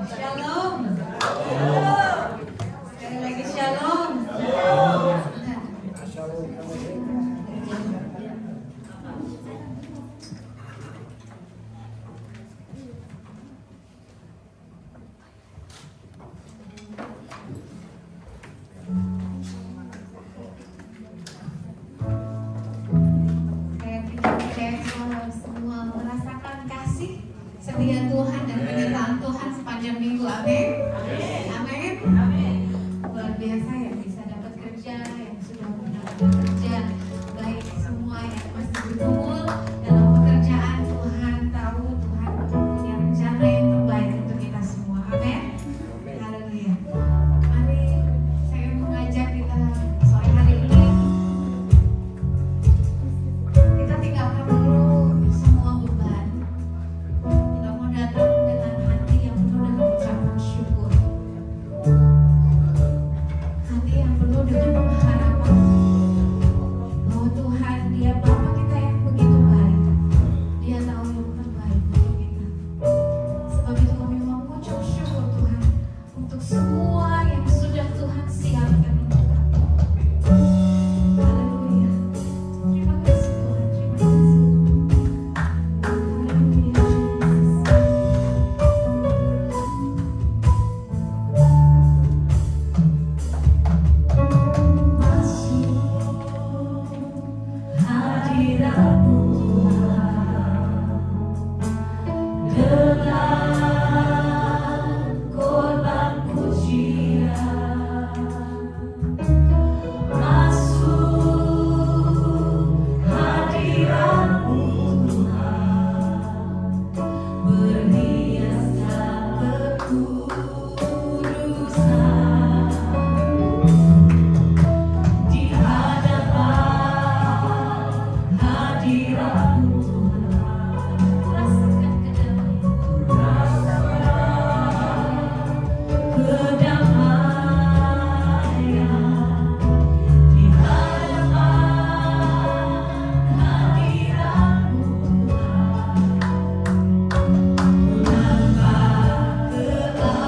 Shalom. Sekali lagi shalom. Semua merasakan kasih setia Tuhan dan penyertaan Tuhan sepanjang minggu. Amin. Amin. Amin. Luar biasa yang bisa dapat kerja, yang sudah mendapatkan kerja, baik semua yang masih berkumpul dalam pekerjaan. Tuhan tahu, Tuhan punya rencana yang terbaik untuk kita semua. Amin. Haleluya. Mari saya mengajak kita sore hari ini kita tinggalkan dulu semua beban. Kita mau datang dengan hati yang penuh dengan ucapan syukur, hati yang penuh dengan pengharapan bahwa Tuhan, Dia Bapa kita yang begitu baik. Dia tahu yang terbaik untuk kita. Sebab itu kami mau mengucap syukur Tuhan untuk semua yang sudah Tuhan siapkan untuk kami. Haleluya. Terima kasih Tuhan, terima kasih. Haleluya. Hadiratmu dengan korban pujian, masuk hadiratmu Tuhan, berhiaskan kekudusan di hadapan hadiratmu Tuhan. Rasakan kedamaian di hadapan hadiratmu Tuhan. Menambah keajaiban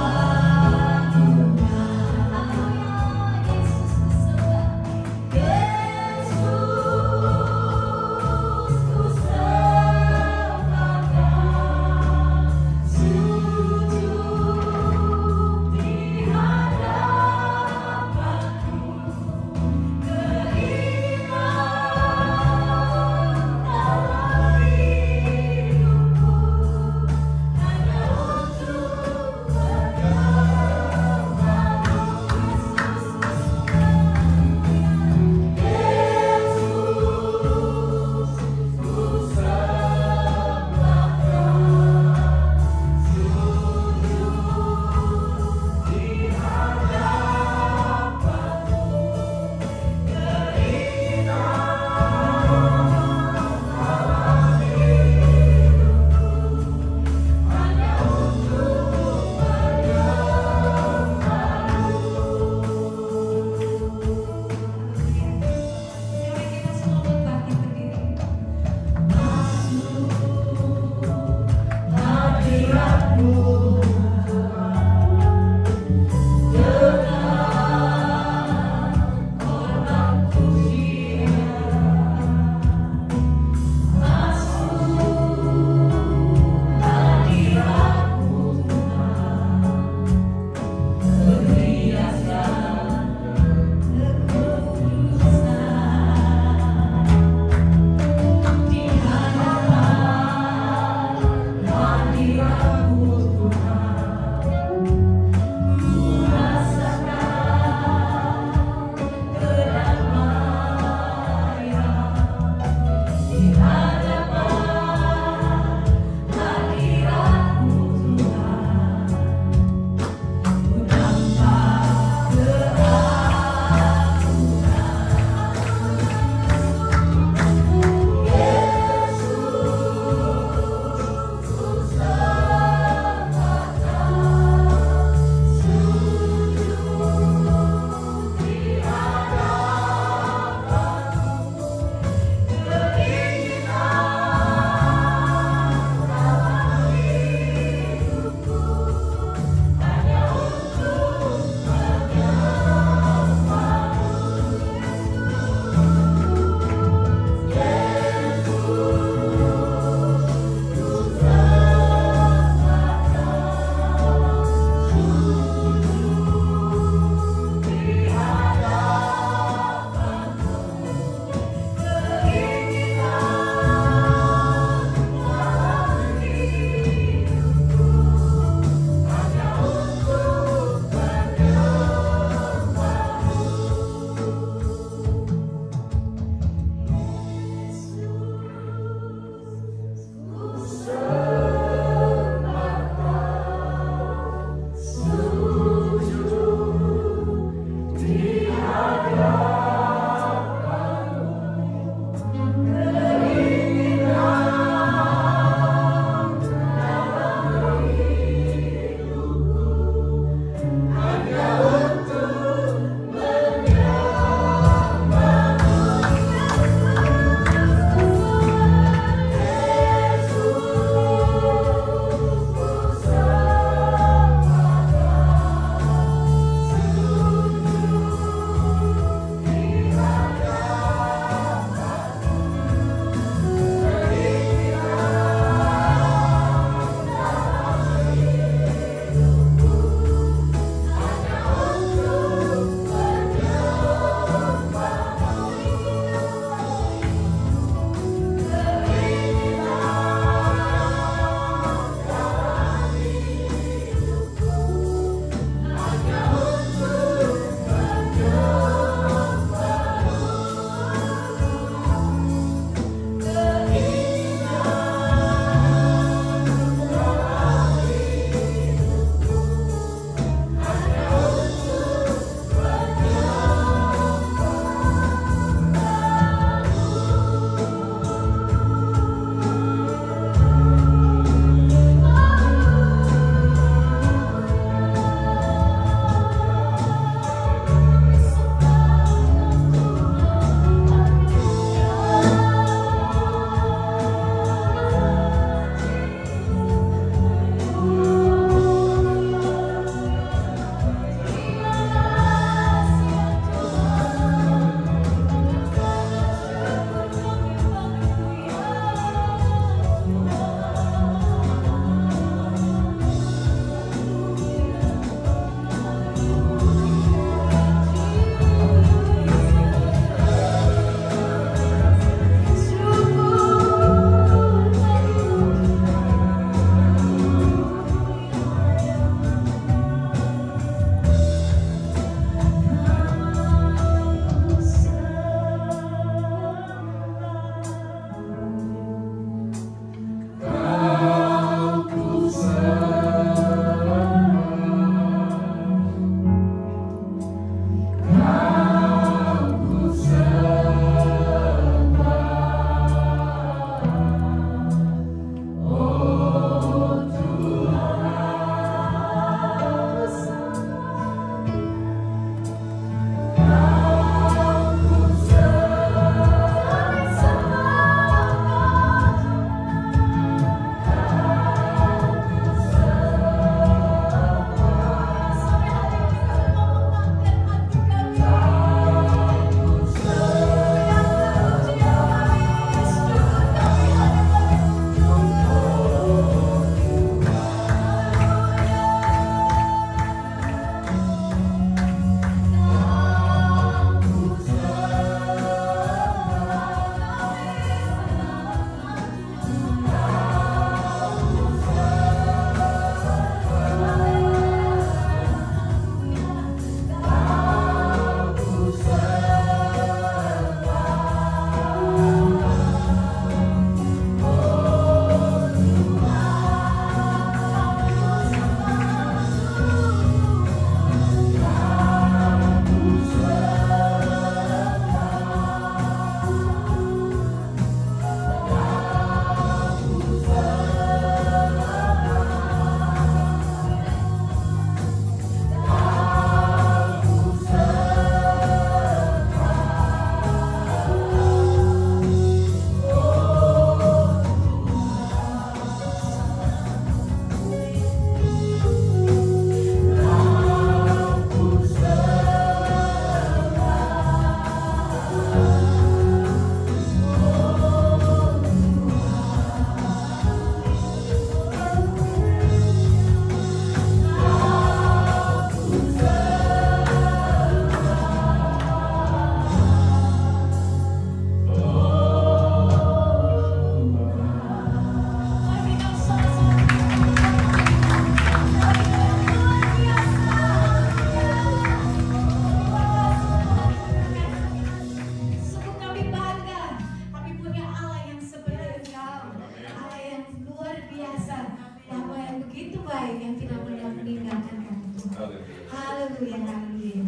Haleluya, haleluya.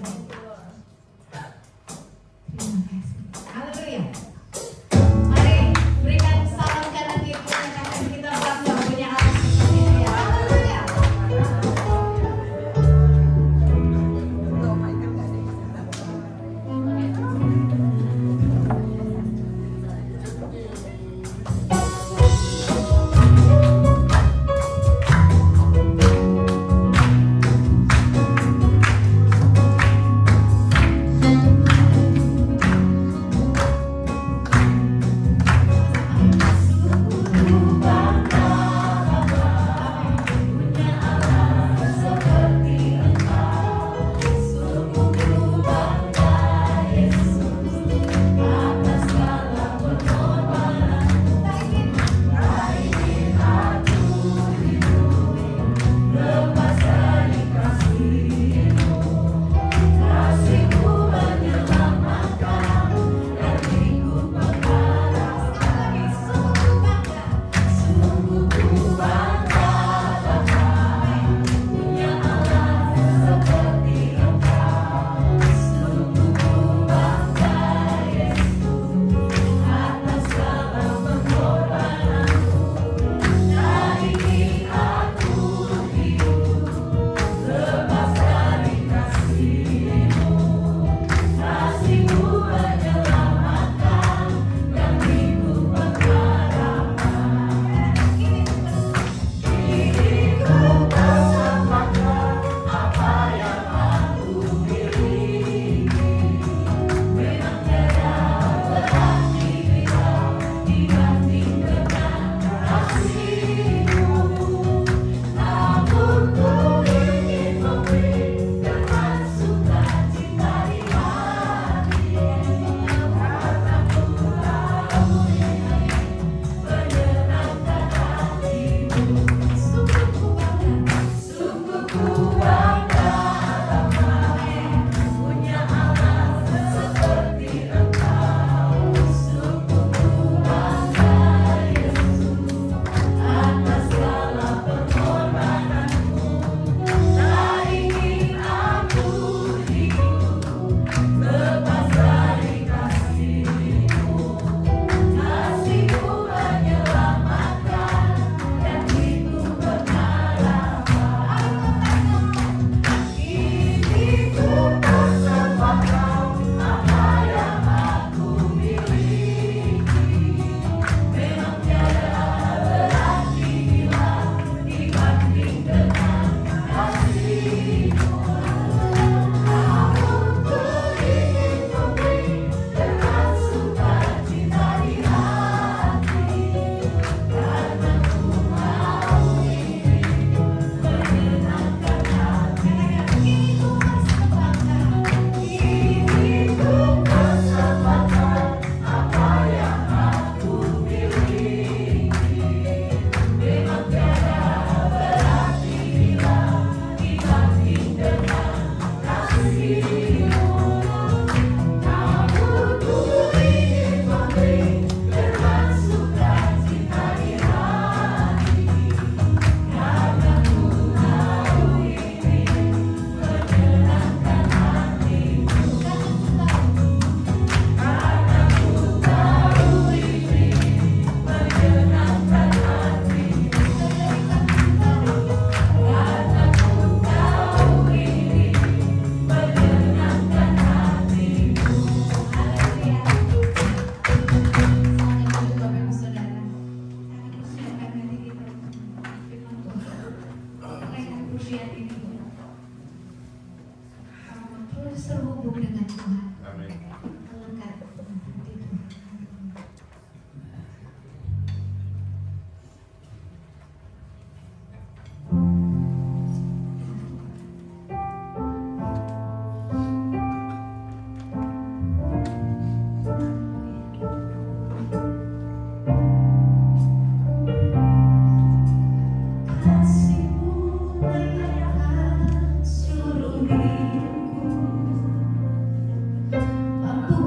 Terima kasih. Haleluya. Mari berikan salam kanan kiri, katakan kita bangga punya Allah seperti dia. Haleluya. Mampu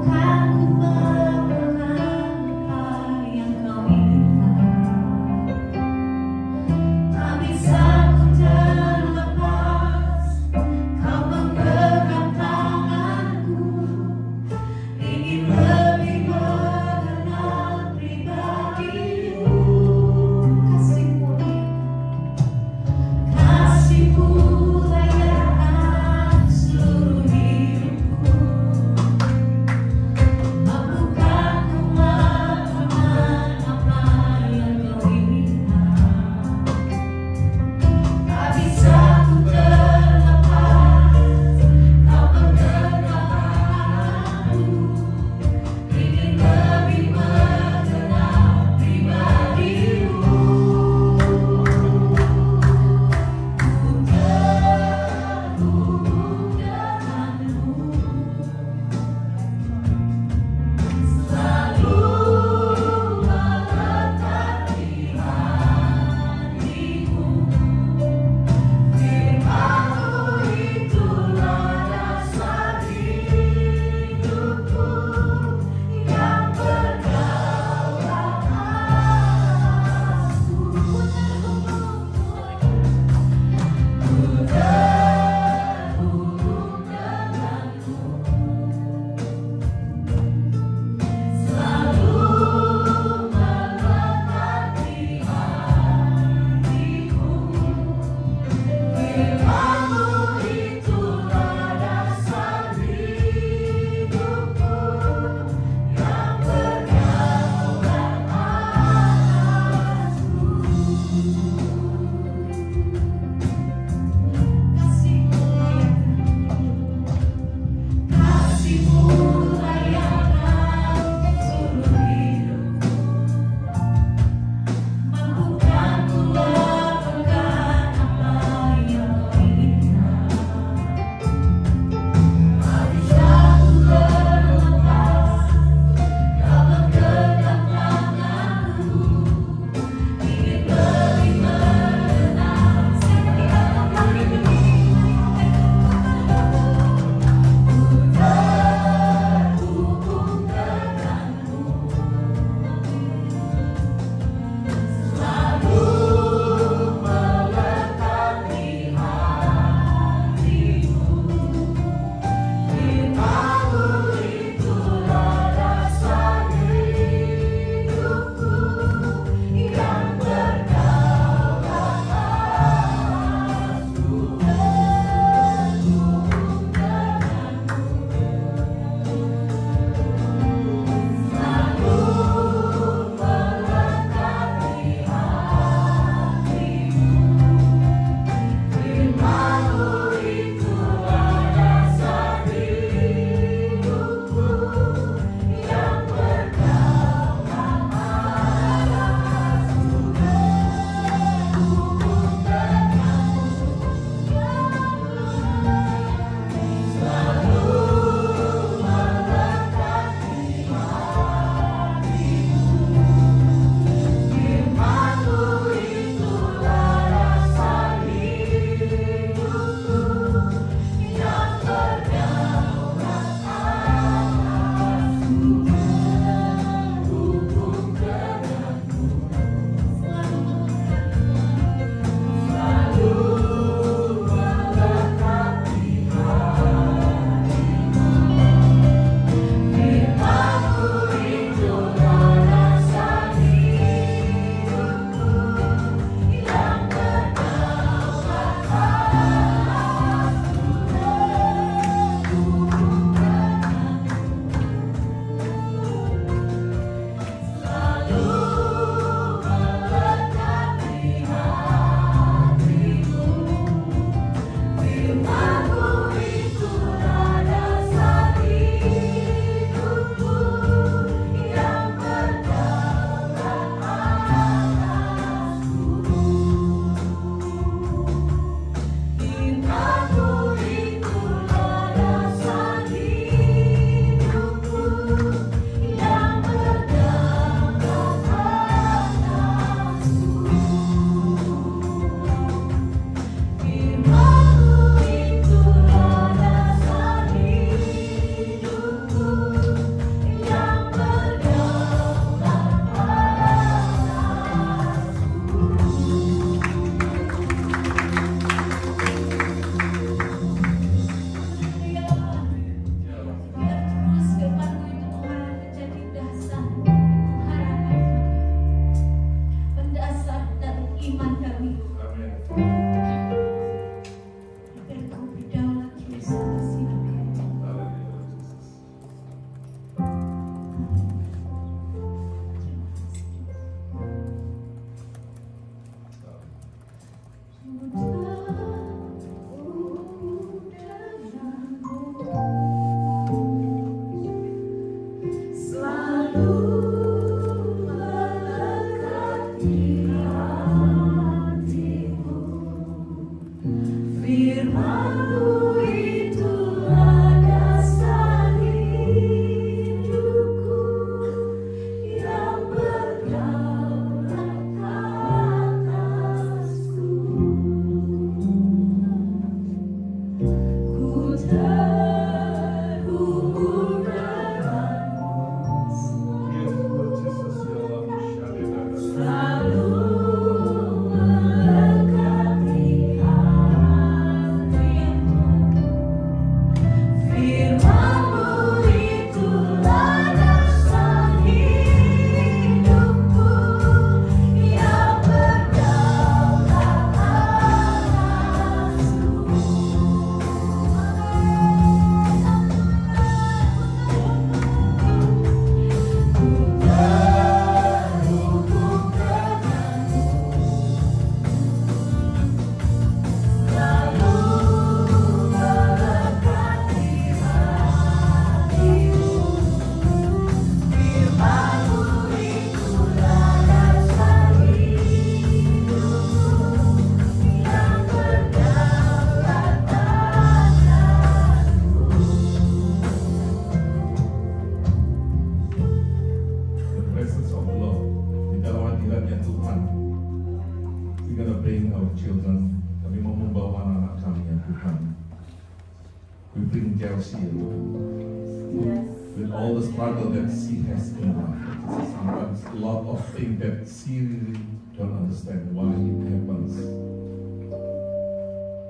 With all the struggle that she has in life, sometimes a lot of things that she really don't understand why it happens.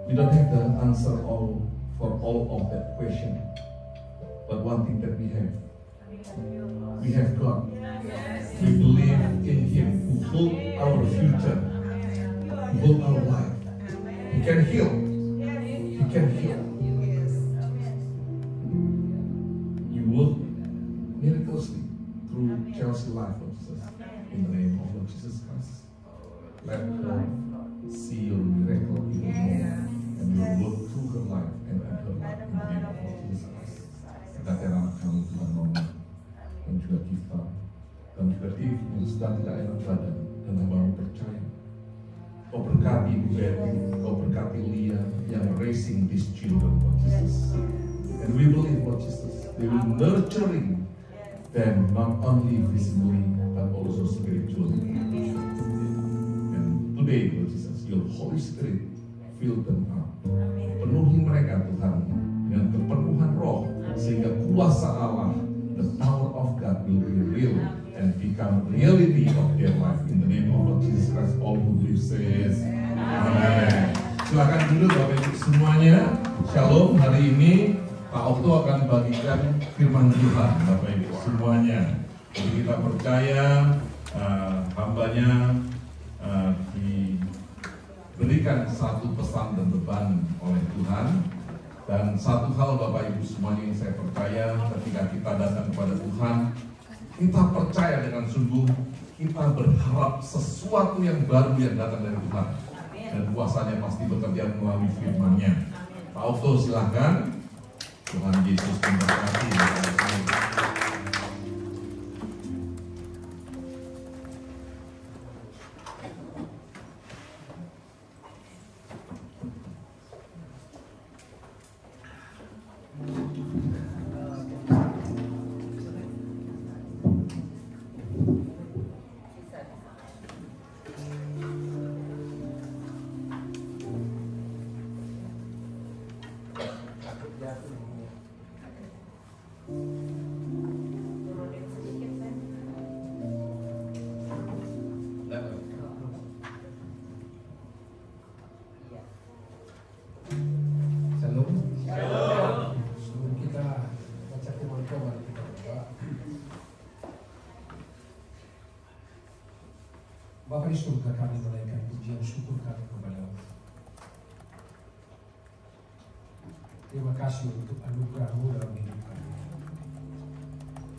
We don't have the answer for all of that question, but one thing that we have God. We believe in Him who holds our future, who holds our life. He can heal. He can heal. Work miraculously through Chelsea's life, Lord Jesus. In the name of Lord Jesus Christ, let her see your miracle even more, and you work through her life and her life in the name of Lord Jesus Christ. Katakan anak kami Tuhan Mama dan juga kita dan juga Tiff yang sedang tidak enak badan dan hamba percaya. Kau berkati Ibu Betty, Kau berkati Lia yang raising these children, Lord Jesus. And we believe, Lord Jesus, they will nurturing them not only visibly but also spiritually. And today, Lord Jesus, your Holy Spirit fill them up. Penuhi mereka Tuhan dengan kepenuhan Roh sehingga kuasa Allah, the power of God will be real and become reality of their life. In the name of Lord Jesus Christ, all who believe says, Amen. Silakan dulu Bapak Ibu semuanya. Shalom. Hari ini Pak Okto akan bagikan firman Tuhan, Bapak Ibu semuanya. Jadi kita percaya hambanya diberikan satu pesan dan beban oleh Tuhan. Dan satu hal Bapak Ibu semuanya yang saya percaya ketika kita datang kepada Tuhan, kita percaya dengan sungguh, kita berharap sesuatu yang baru yang datang dari Tuhan. Dan kuasanya pasti bekerja melalui firman-Nya. Pak Okto silahkan. Tuhan Yesus memberkati. Bapa di surga, kami menaikkan pujian syukur kami kepada-Mu. Terima kasih untuk anugerah-Mu dalam hidup kami.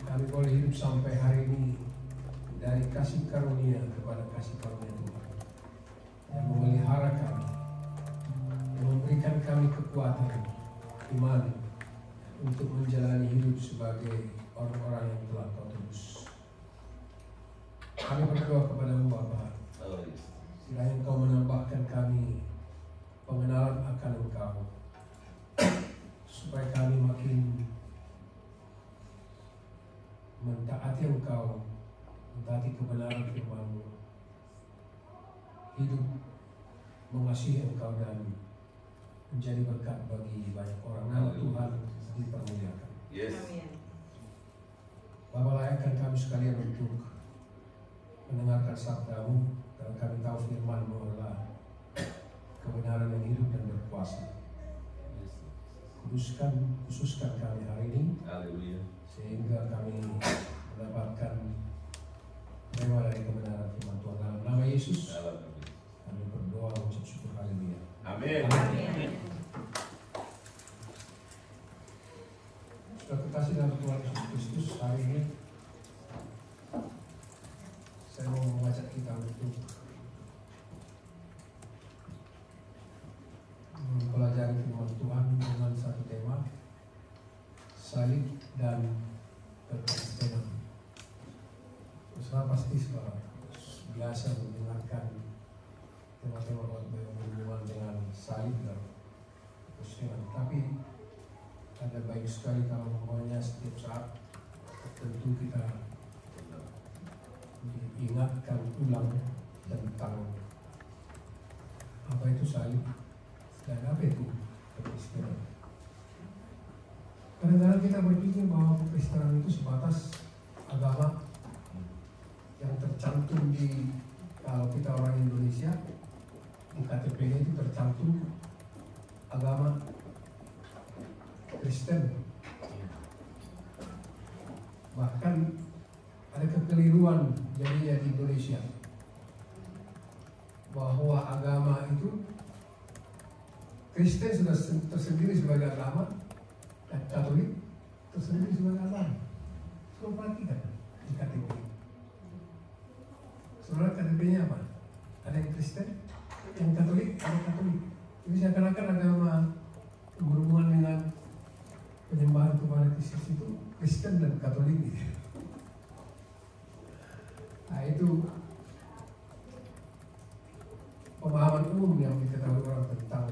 Kami boleh hidup sampai hari ini dari kasih karunia kepada kasih karunia Tuhan yang memelihara kami, yang memberikan kami kekuatan, iman untuk menjalani hidup sebagai orang-orang yang telah Kau tebus. Kami berdoa kepada-Mu Bapa, kiranya Engkau menambahkan kami pengenalan akan Engkau, kebenaran firman-Mu, hidup mengasihi Engkau dan menjadi berkat bagi banyak orang. Nama Tuhan dipermuliakan. Yes. Bapa, layakkan kami sekalian untuk mendengarkan sabda-Mu, karena kami tahu firman-Mu adalah kebenaran yang hidup dan berkuasa. Khususkan kami hari ini, Haleluya. sehingga kami mendapatkan rema dari kebenaran firman Tuhan. Dalam nama Yesus kami berdoa mengucap syukur. Haleluya. Amin. Sudah kekasih dalam Tuhan Yesus Kristus, hari ini saya mau mengajak kita untuk mempelajari firman Tuhan dengan satu tema, salib dan kekristenan. Saya pasti sudah biasa mendengarkan tema-tema berhubungan dengan salib dan kekristenan, tapi ada baik sekali kalau memangnya setiap saat tentu kita diingatkan ulang tentang apa itu salib dan apa itu kekristenan. Kadang-kadang kita berpikir bahwa kekristenan itu sebatas agama yang tercantum di, kalau kita orang Indonesia, di KTP-nya itu tercantum agama Kristen. Bahkan ada kekeliruan jadinya di Indonesia bahwa agama itu Kristen sudah tersendiri sebagai agama dan Katolik tersendiri sebagai agama. Saudara perhatikan di KTP. Saudara KTP-nya apa? Ada yang Kristen, yang Katolik, ada Katolik. Jadi seakan-akan agama berhubungan dengan penyembahan kepada Kristus itu Kristen dan Katolik gitu. Nah, itu pemahaman umum yang diketahui orang tentang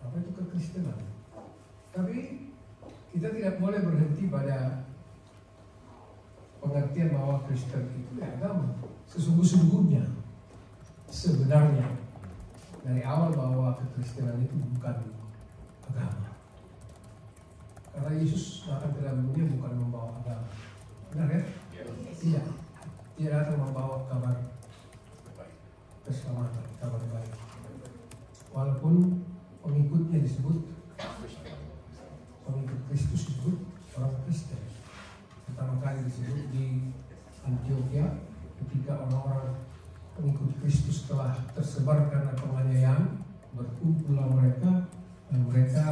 apa itu kekristenan. Tapi kita tidak boleh berhenti pada pengertian bahwa Kristen itu agama. Sesungguh-sungguhnya, sebenarnya dari awal bahwa kekristenan itu bukan agama. Karena Yesus datang ke dalam dunia bukan membawa agama. Benar ya? Tidak. Dia datang membawa kabar keselamatan, kabar baik. Walaupun pengikutnya disebut, pengikut Kristus disebut orang Kristen. Pertama kali disebut di Antioquia ketika orang-orang pengikut Kristus telah tersebar karena penganiayaan, berkumpullah mereka dan mereka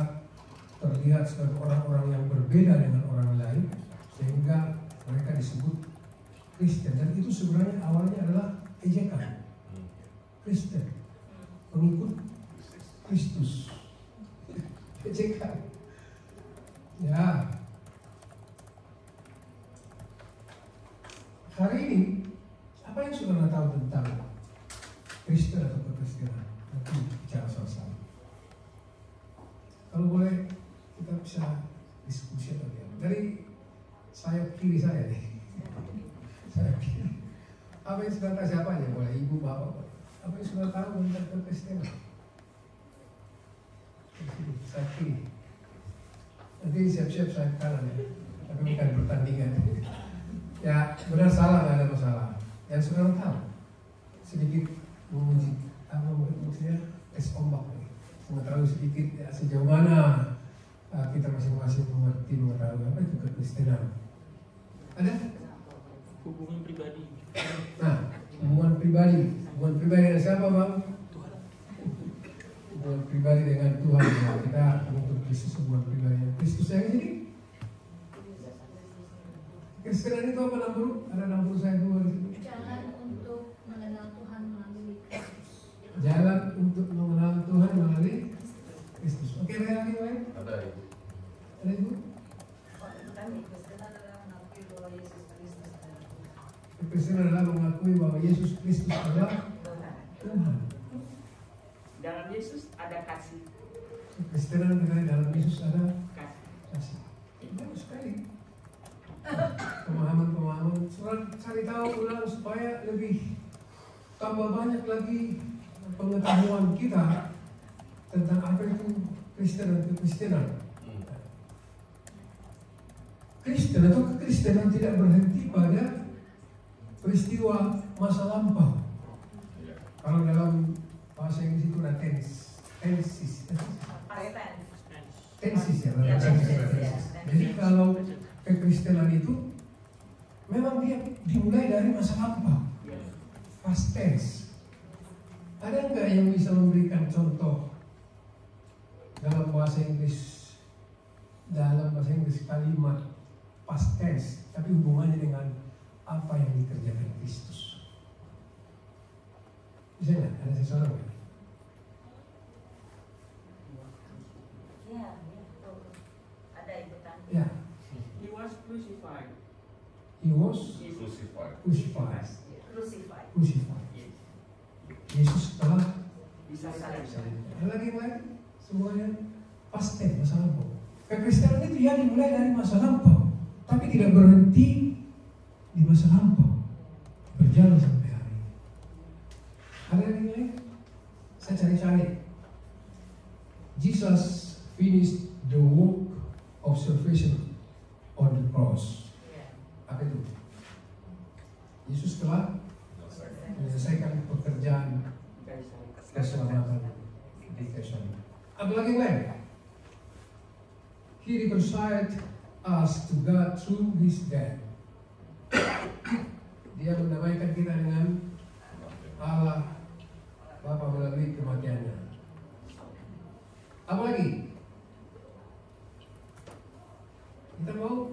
terlihat sebagai orang-orang yang berbeda dengan orang lain, sehingga mereka disebut Kristen. Dan itu sebenarnya awalnya adalah ejekan. Kristen, pengikut Kristus, ejekan. Ya, hari ini apa yang saudara tahu tentang Kristen atau kekristenan? Nanti bicara sama-sama. Kalau boleh kita bisa diskusi dari sayap kiri saya nih. Sayap kiri. Apa yang sudah tahu, siapa aja boleh, ibu, bapak, boleh. Apa yang sudah tahu tentang kekristenan? Sayap kiri. Nanti siap-siap sayap kanan ya. Tapi bukan pertandingan. Ya benar salah, nggak ada masalah. Yang sudah tahu sedikit menguji apa maksudnya tes ombak nih. Mengetahui sedikit ya, sejauh mana kita masing-masing mengetahui apa itu kekristenan. Ada? Hubungan pribadi. Nah, hubungan pribadi dengan siapa bang? Tuhan. Hubungan pribadi dengan Tuhan. Ya, kita untuk Kristus, hubungan pribadi dengan Kristus yang ini. Kekristenan itu apa nombor? Ada nombor saya dua di situ. Jalan untuk mengenal Tuhan melalui Kristus. Jalan untuk mengenal Tuhan melalui Kristus. Oke, ada lagi lain? Ada ibu. Ada ibu? Kekristenan adalah mengakui bahwa Yesus Kristus adalah Tuhan. Dalam Yesus ada kasih. Kekristenan adalah dalam Yesus ada Kasih. kasih. Bagus sekali. pemahaman-pemahaman. Saudara cari tahu ulang supaya lebih tambah banyak lagi pengetahuan kita tentang apa itu Kristen dan kekristenan. Kristen atau kekristenan tidak berhenti pada peristiwa masa lampau. Kalau dalam bahasa Inggris itu ada tensis ya. Jadi kalau kekristenan itu memang dia dimulai dari masa lampau, past tense. Ada nggak yang bisa memberikan contoh dalam bahasa Inggris kalimat past tense, tapi hubungannya dengan apa yang dikerjakan Kristus? Bisa nggak? Ada seseorang nggak? Ada ikutan. Ya. He was crucified. He was Crucified. crucified. Crucified. Yes. Yesus telah Disalibkan. ada lagi yang lain? Semuanya past tense, masa lampau. Kekristenan itu ya dimulai dari masa lampau, tapi tidak berhenti di masa lampau, berjalan sampai hari ini. Ada lagi yang lain? Saya cari-cari. Jesus finished the work of salvation on the cross. Apa itu? Yesus telah menyelesaikan pekerjaan keselamatan di kayu salib. Ada lagi yang lain? He reconciled us to God through His death. Dia mendamaikan kita dengan Allah Bapa melalui kematiannya. Apa lagi? Kita mau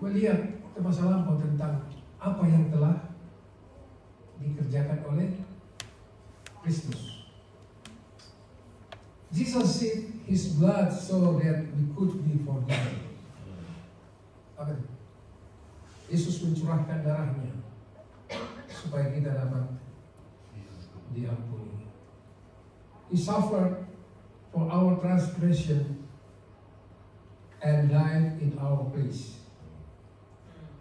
melihat ke masa lampau tentang apa yang telah dikerjakan oleh Kristus. Jesus shed His blood so that we could be forgiven. Apa itu? Yesus mencurahkan darahnya supaya kita dapat diampuni. He suffered for our transgression and died in our place.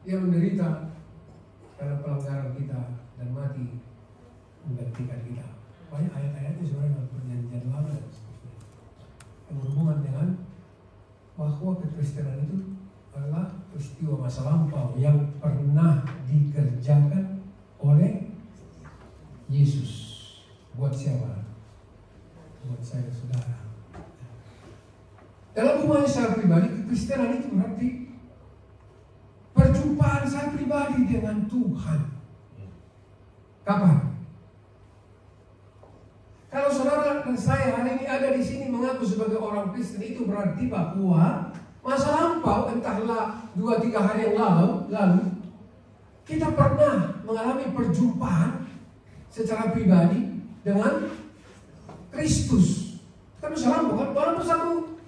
Dia menderita karena pelanggaran kita dan mati menggantikan kita. Banyak ayat-ayatnya sebenarnya dalam perjanjian lama yang berhubungan dengan bahwa kekristenan itu adalah peristiwa masa lampau yang pernah dikerjakan oleh Yesus. Buat siapa? Buat saya dan saudara. Dalam hubungan saya pribadi, kekristenan itu berarti perjumpaan saya pribadi dengan Tuhan. Kapan? Kalau saudara dan saya hari ini ada di sini mengaku sebagai orang Kristen, itu berarti bahwa masa lampau, entahlah 2-3 hari yang lalu kita pernah mengalami perjumpaan secara pribadi dengan Kristus. Kan masa lampau kan, walaupun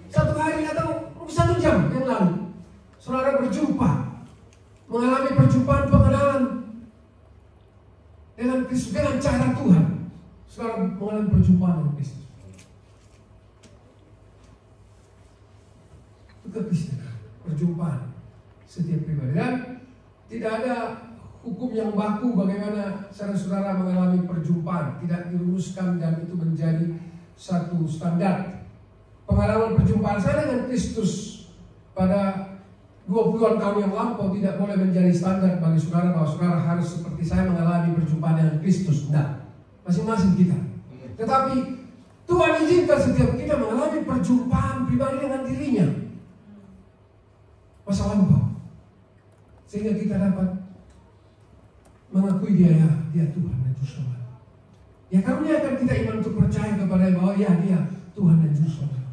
satu hari atau 1 jam yang lalu saudara berjumpa, mengalami perjumpaan pengenalan dengan Kristus, dengan cara Tuhan. Saudara mengalami perjumpaan dengan Kristus. Itu kekristenan, perjumpaan setiap pribadi. Dan tidak ada hukum yang baku bagaimana saudara-saudara mengalami perjumpaan. Tidak dirumuskan dan itu menjadi satu standar. Pengalaman perjumpaan saya dengan Kristus pada 20-an tahun yang lampau tidak boleh menjadi standar bagi saudara bahwa saudara harus seperti saya mengalami perjumpaan dengan Kristus. Tidak. Masing-masing kita. Tetapi Tuhan izinkan setiap kita mengalami perjumpaan pribadi dengan dirinya. Masa lampau. Sehingga kita dapat mengakui dia Tuhan dan Juru Selamat. Ya karuniakan kita iman untuk percaya kepada bahwa ya dia Tuhan dan Juru Selamat.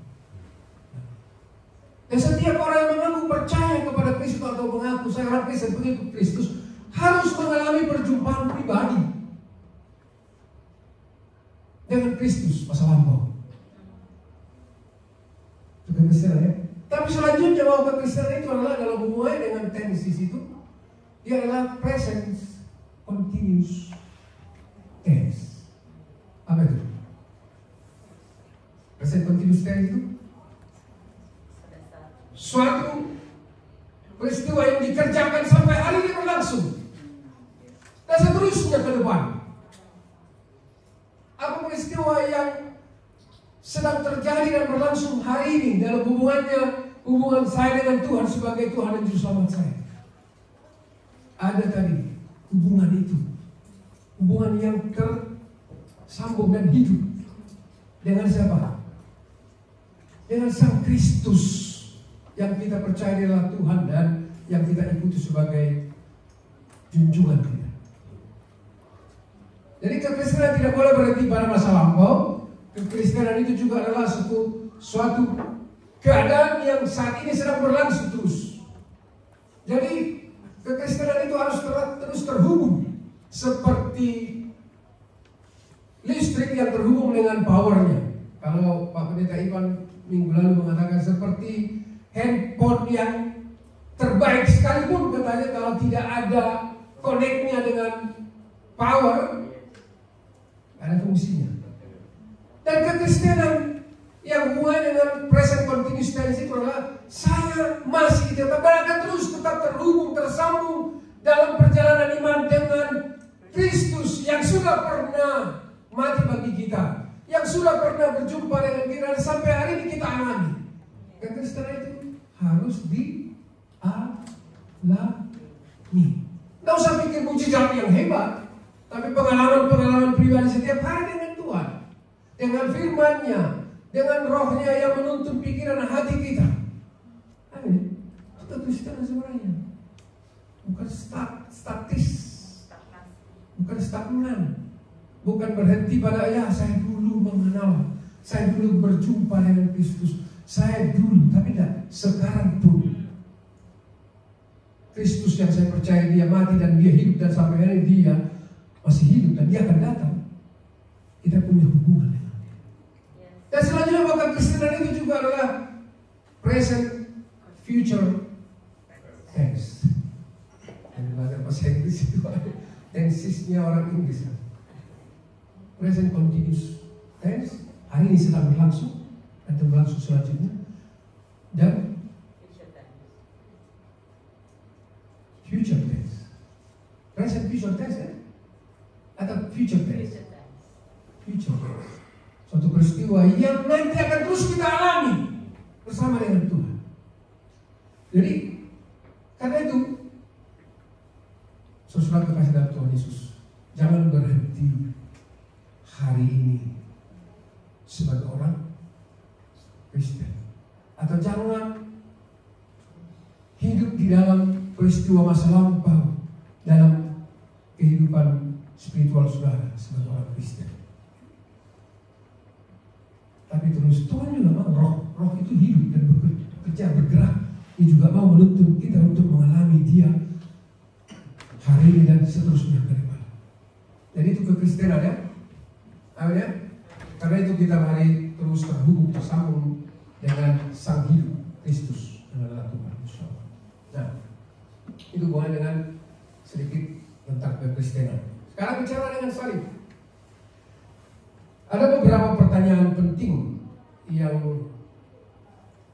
Dan setiap orang yang mengaku percaya kepada Kristus atau mengaku saya orang Kristen pengikut Kristus harus mengalami perjumpaan pribadi dengan Kristus masa lampau. Itu kekristenan ya. Tapi selanjutnya bahwa kekristenan itu adalah dalam hubungannya dengan tenses itu, dia adalah present continuous tense. Apa itu? Present continuous tense itu suatu peristiwa yang dikerjakan sampai hari ini berlangsung. Dan seterusnya ke depan. Apa peristiwa yang sedang terjadi dan berlangsung hari ini dalam hubungan saya dengan Tuhan sebagai Tuhan dan Juru Selamat saya? Ada tadi hubungan itu, hubungan yang tersambung dan hidup dengan siapa? Dengan Sang Kristus yang kita percaya adalah Tuhan dan yang kita ikuti sebagai junjungan kita. Jadi kekristenan tidak boleh berhenti pada masa lampau. Kekristenan itu juga adalah suatu keadaan yang saat ini sedang berlangsung terus. Jadi kekristenan itu harus terus terhubung seperti listrik yang terhubung dengan powernya. Kalau Pak Pendeta Ivan minggu lalu mengatakan seperti handphone yang terbaik sekalipun katanya kalau tidak ada koneknya dengan power, ada fungsinya. Dan kekristenan yang hubungannya dengan present continuous tense itu adalah saya masih tetap akan terus tetap terhubung, tersambung dalam perjalanan iman dengan Kristus yang sudah pernah mati bagi kita, yang sudah pernah berjumpa dengan kita dan sampai hari ini kita alami. Kekristenan itu harus dialami. Tidak usah pikir mujizat yang hebat, tapi pengalaman-pengalaman pribadi setiap hari dengan Tuhan, dengan firman-Nya, dengan Roh-Nya yang menuntun pikiran dan hati kita. Amin. Itu Kristen sebenarnya. Bukan statis, bukan stagnan, bukan berhenti pada saya dulu mengenal, saya dulu berjumpa dengan Kristus, saya dulu, tapi tidak sekarang pun. Kristus yang saya percaya dia mati dan dia hidup dan sampai hari ini dia masih hidup dan dia akan datang. Kita punya hubungan dengan dia. Dan selanjutnya maka Kristenan itu juga adalah present, future, tense. Dan bahasa Inggris itu tensesnya orang Inggris. Present continuous tense, hari ini sedang berlangsung atau berlangsung selanjutnya. Dan future tense. Present future tense ya? Atau future tense? Future tense. Suatu peristiwa yang nanti akan terus kita alami bersama dengan Tuhan. Jadi karena itu saudara kekasih dalam Tuhan Yesus, jangan berhenti hari ini sebagai orang Kristen, atau jangan hidup di dalam peristiwa masa lampau dalam kehidupan spiritual saudara sebagai orang Kristen. Tapi terus Tuhan juga mau roh itu hidup dan bekerja, bergerak. Dia juga mau menuntun kita untuk mengalami dia hari ini dan seterusnya ke depan. Jadi itu kekristenan ya. Amin ya. Karena itu kita mari terus terhubung, tersambung dengan Sang Hidup Kristus yang adalah Tuhan. Nah, itu hubungan dengan sedikit tentang kekristenan. Sekarang bicara dengan salib. Ada beberapa pertanyaan penting yang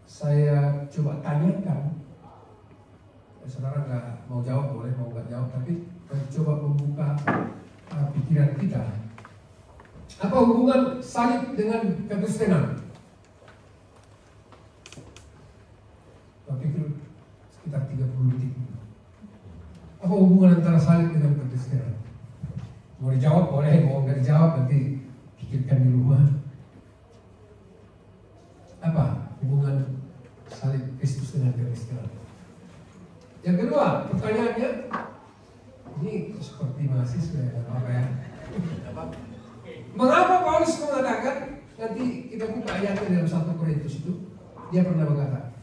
saya coba tanyakan. Saudara nggak mau jawab boleh, mau nggak jawab, tapi coba membuka pikiran kita. Apa hubungan salib dengan kekristenan? Saya pikir sekitar 30 detik. Apa hubungan antara salib dengan kekristenan? Mau dijawab boleh, mau nggak dijawab nanti pikirkan di rumah. Apa hubungan salib Kristus dengan kekristenan? Yang kedua, pertanyaannya ini seperti mahasiswa ya, apa ya? Mengapa Paulus mengatakan, nanti kita buka ayatnya dalam 1 Korintus itu, dia pernah berkata,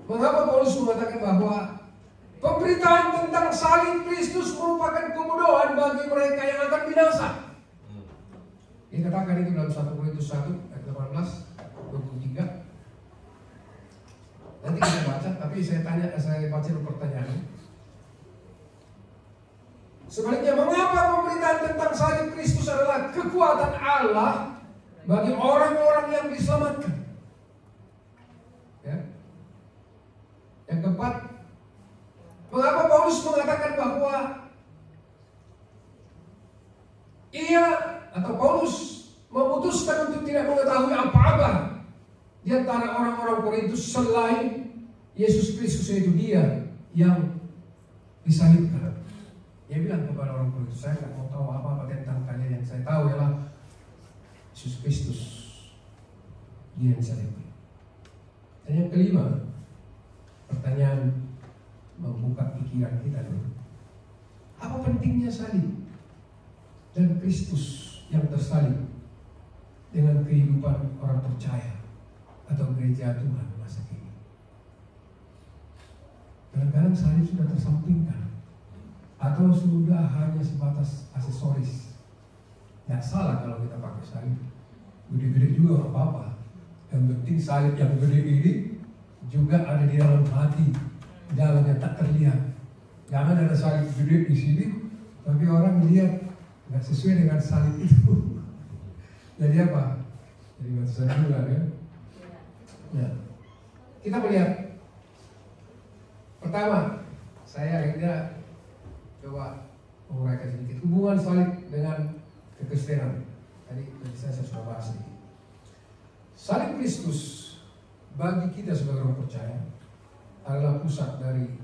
mengapa Paulus mengatakan bahwa pemberitaan tentang salib Kristus merupakan kebodohan bagi mereka yang akan binasa? Dia katakan itu dalam 1 Korintus 1 ayat 18-23. Nanti kita baca, tapi saya baca pertanyaan. Sebaliknya, mengapa pemberitaan tentang salib Kristus adalah kekuatan Allah bagi orang-orang yang diselamatkan? Ya. Yang keempat, Paulus mengatakan bahwa Paulus memutuskan untuk tidak mengetahui apa-apa di antara orang-orang Korintus selain Yesus Kristus, yaitu Dia yang disalibkan. Dia bilang kepada orang Korintus, saya tidak mau tahu apa-apa tentang kalian, yang saya tahu ialah Yesus Kristus, Dia yang disalibkan. Dan yang kelima, pertanyaan membuka pikiran kita dulu. Apa pentingnya salib dan Kristus yang tersalib dengan kehidupan orang percaya atau gereja Tuhan masa kini? Kadang-kadang salib sudah tersampingkan atau sudah hanya sebatas aksesoris. Tidak salah kalau kita pakai salib, gede-gede juga nggak apa-apa. Yang penting salib yang gede ini juga ada di dalam hati, dalamnya tak terlihat. Jangan ada salib gede di sini, tapi orang melihat nggak sesuai dengan salib itu. Jadi apa? Jadi batasan juga ya. Nah, kita melihat pertama, saya akhirnya coba menguraikan sedikit hubungan salib dengan kekristenan. Tadi saya sudah bahas ini. Salib Kristus bagi kita sebagai orang percaya adalah pusat dari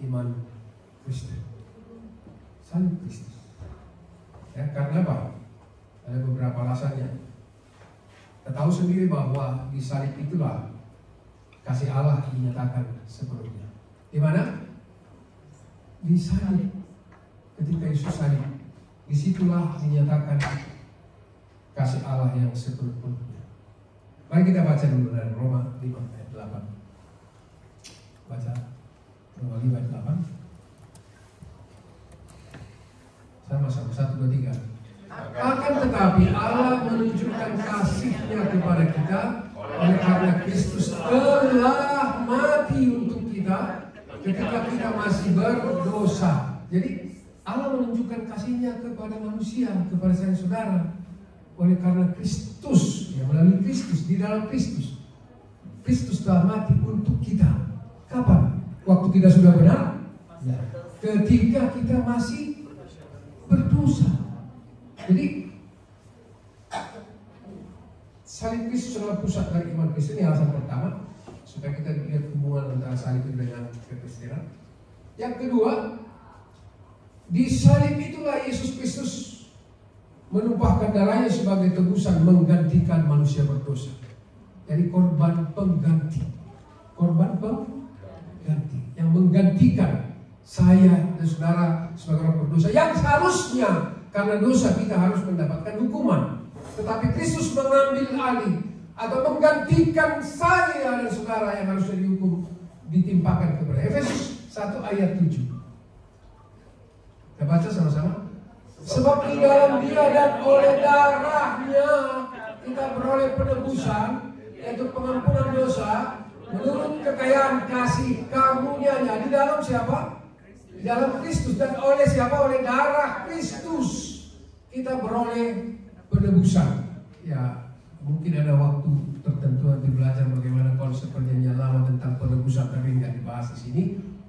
iman Kristen. Salib Kristus. Ya, karena apa? Ada beberapa alasannya. Kita tahu sendiri bahwa di salib itulah kasih Allah dinyatakan sepenuhnya. Di mana? Di salib. Ketika Yesus salib, disitulah dinyatakan kasih Allah yang sepenuhnya. Mari kita baca dulu dari Roma 5 ayat 8. Baca Roma 5 ayat 8. Sama-sama 1, 2, 3. Akan tetapi Allah menunjukkan kasih-Nya kepada kita oleh karena Kristus telah mati untuk kita ketika kita masih berdosa. Jadi Allah menunjukkan kasih-Nya kepada manusia, kepada saya saudara, oleh karena Kristus, ya, melalui Kristus, di dalam Kristus. Kristus telah mati untuk kita. Kapan? Waktu kita sudah benar? Ya. Ketika kita masih berdosa. Jadi salib Kristus adalah pusat dari iman Kristen. Ini alasan pertama, supaya kita lihat hubungan antara salib itu dengan kekristenan. Yang kedua, di salib itulah Yesus Kristus menumpahkan darahnya sebagai tebusan, menggantikan manusia berdosa. Jadi korban pengganti, korban pengganti yang menggantikan saya dan saudara sebagai orang berdosa yang seharusnya karena dosa kita harus mendapatkan hukuman, tetapi Kristus mengambil alih atau menggantikan saya dan saudara yang harusnya dihukum, ditimpakan kepada. Efesus 1 ayat 7. Kita baca sama-sama. Sebab di dalam Dia dan oleh darahnya kita beroleh penebusan, yaitu pengampunan dosa menurut kekayaan kasih karunia-Nya. Di dalam siapa? Di dalam Kristus. Dan oleh siapa? Oleh darah Kristus kita beroleh penebusan. Ya, mungkin ada waktu tertentu nanti belajar bagaimana konsep perjanjian lama tentang penebusan, tapi nggak dibahas di sini.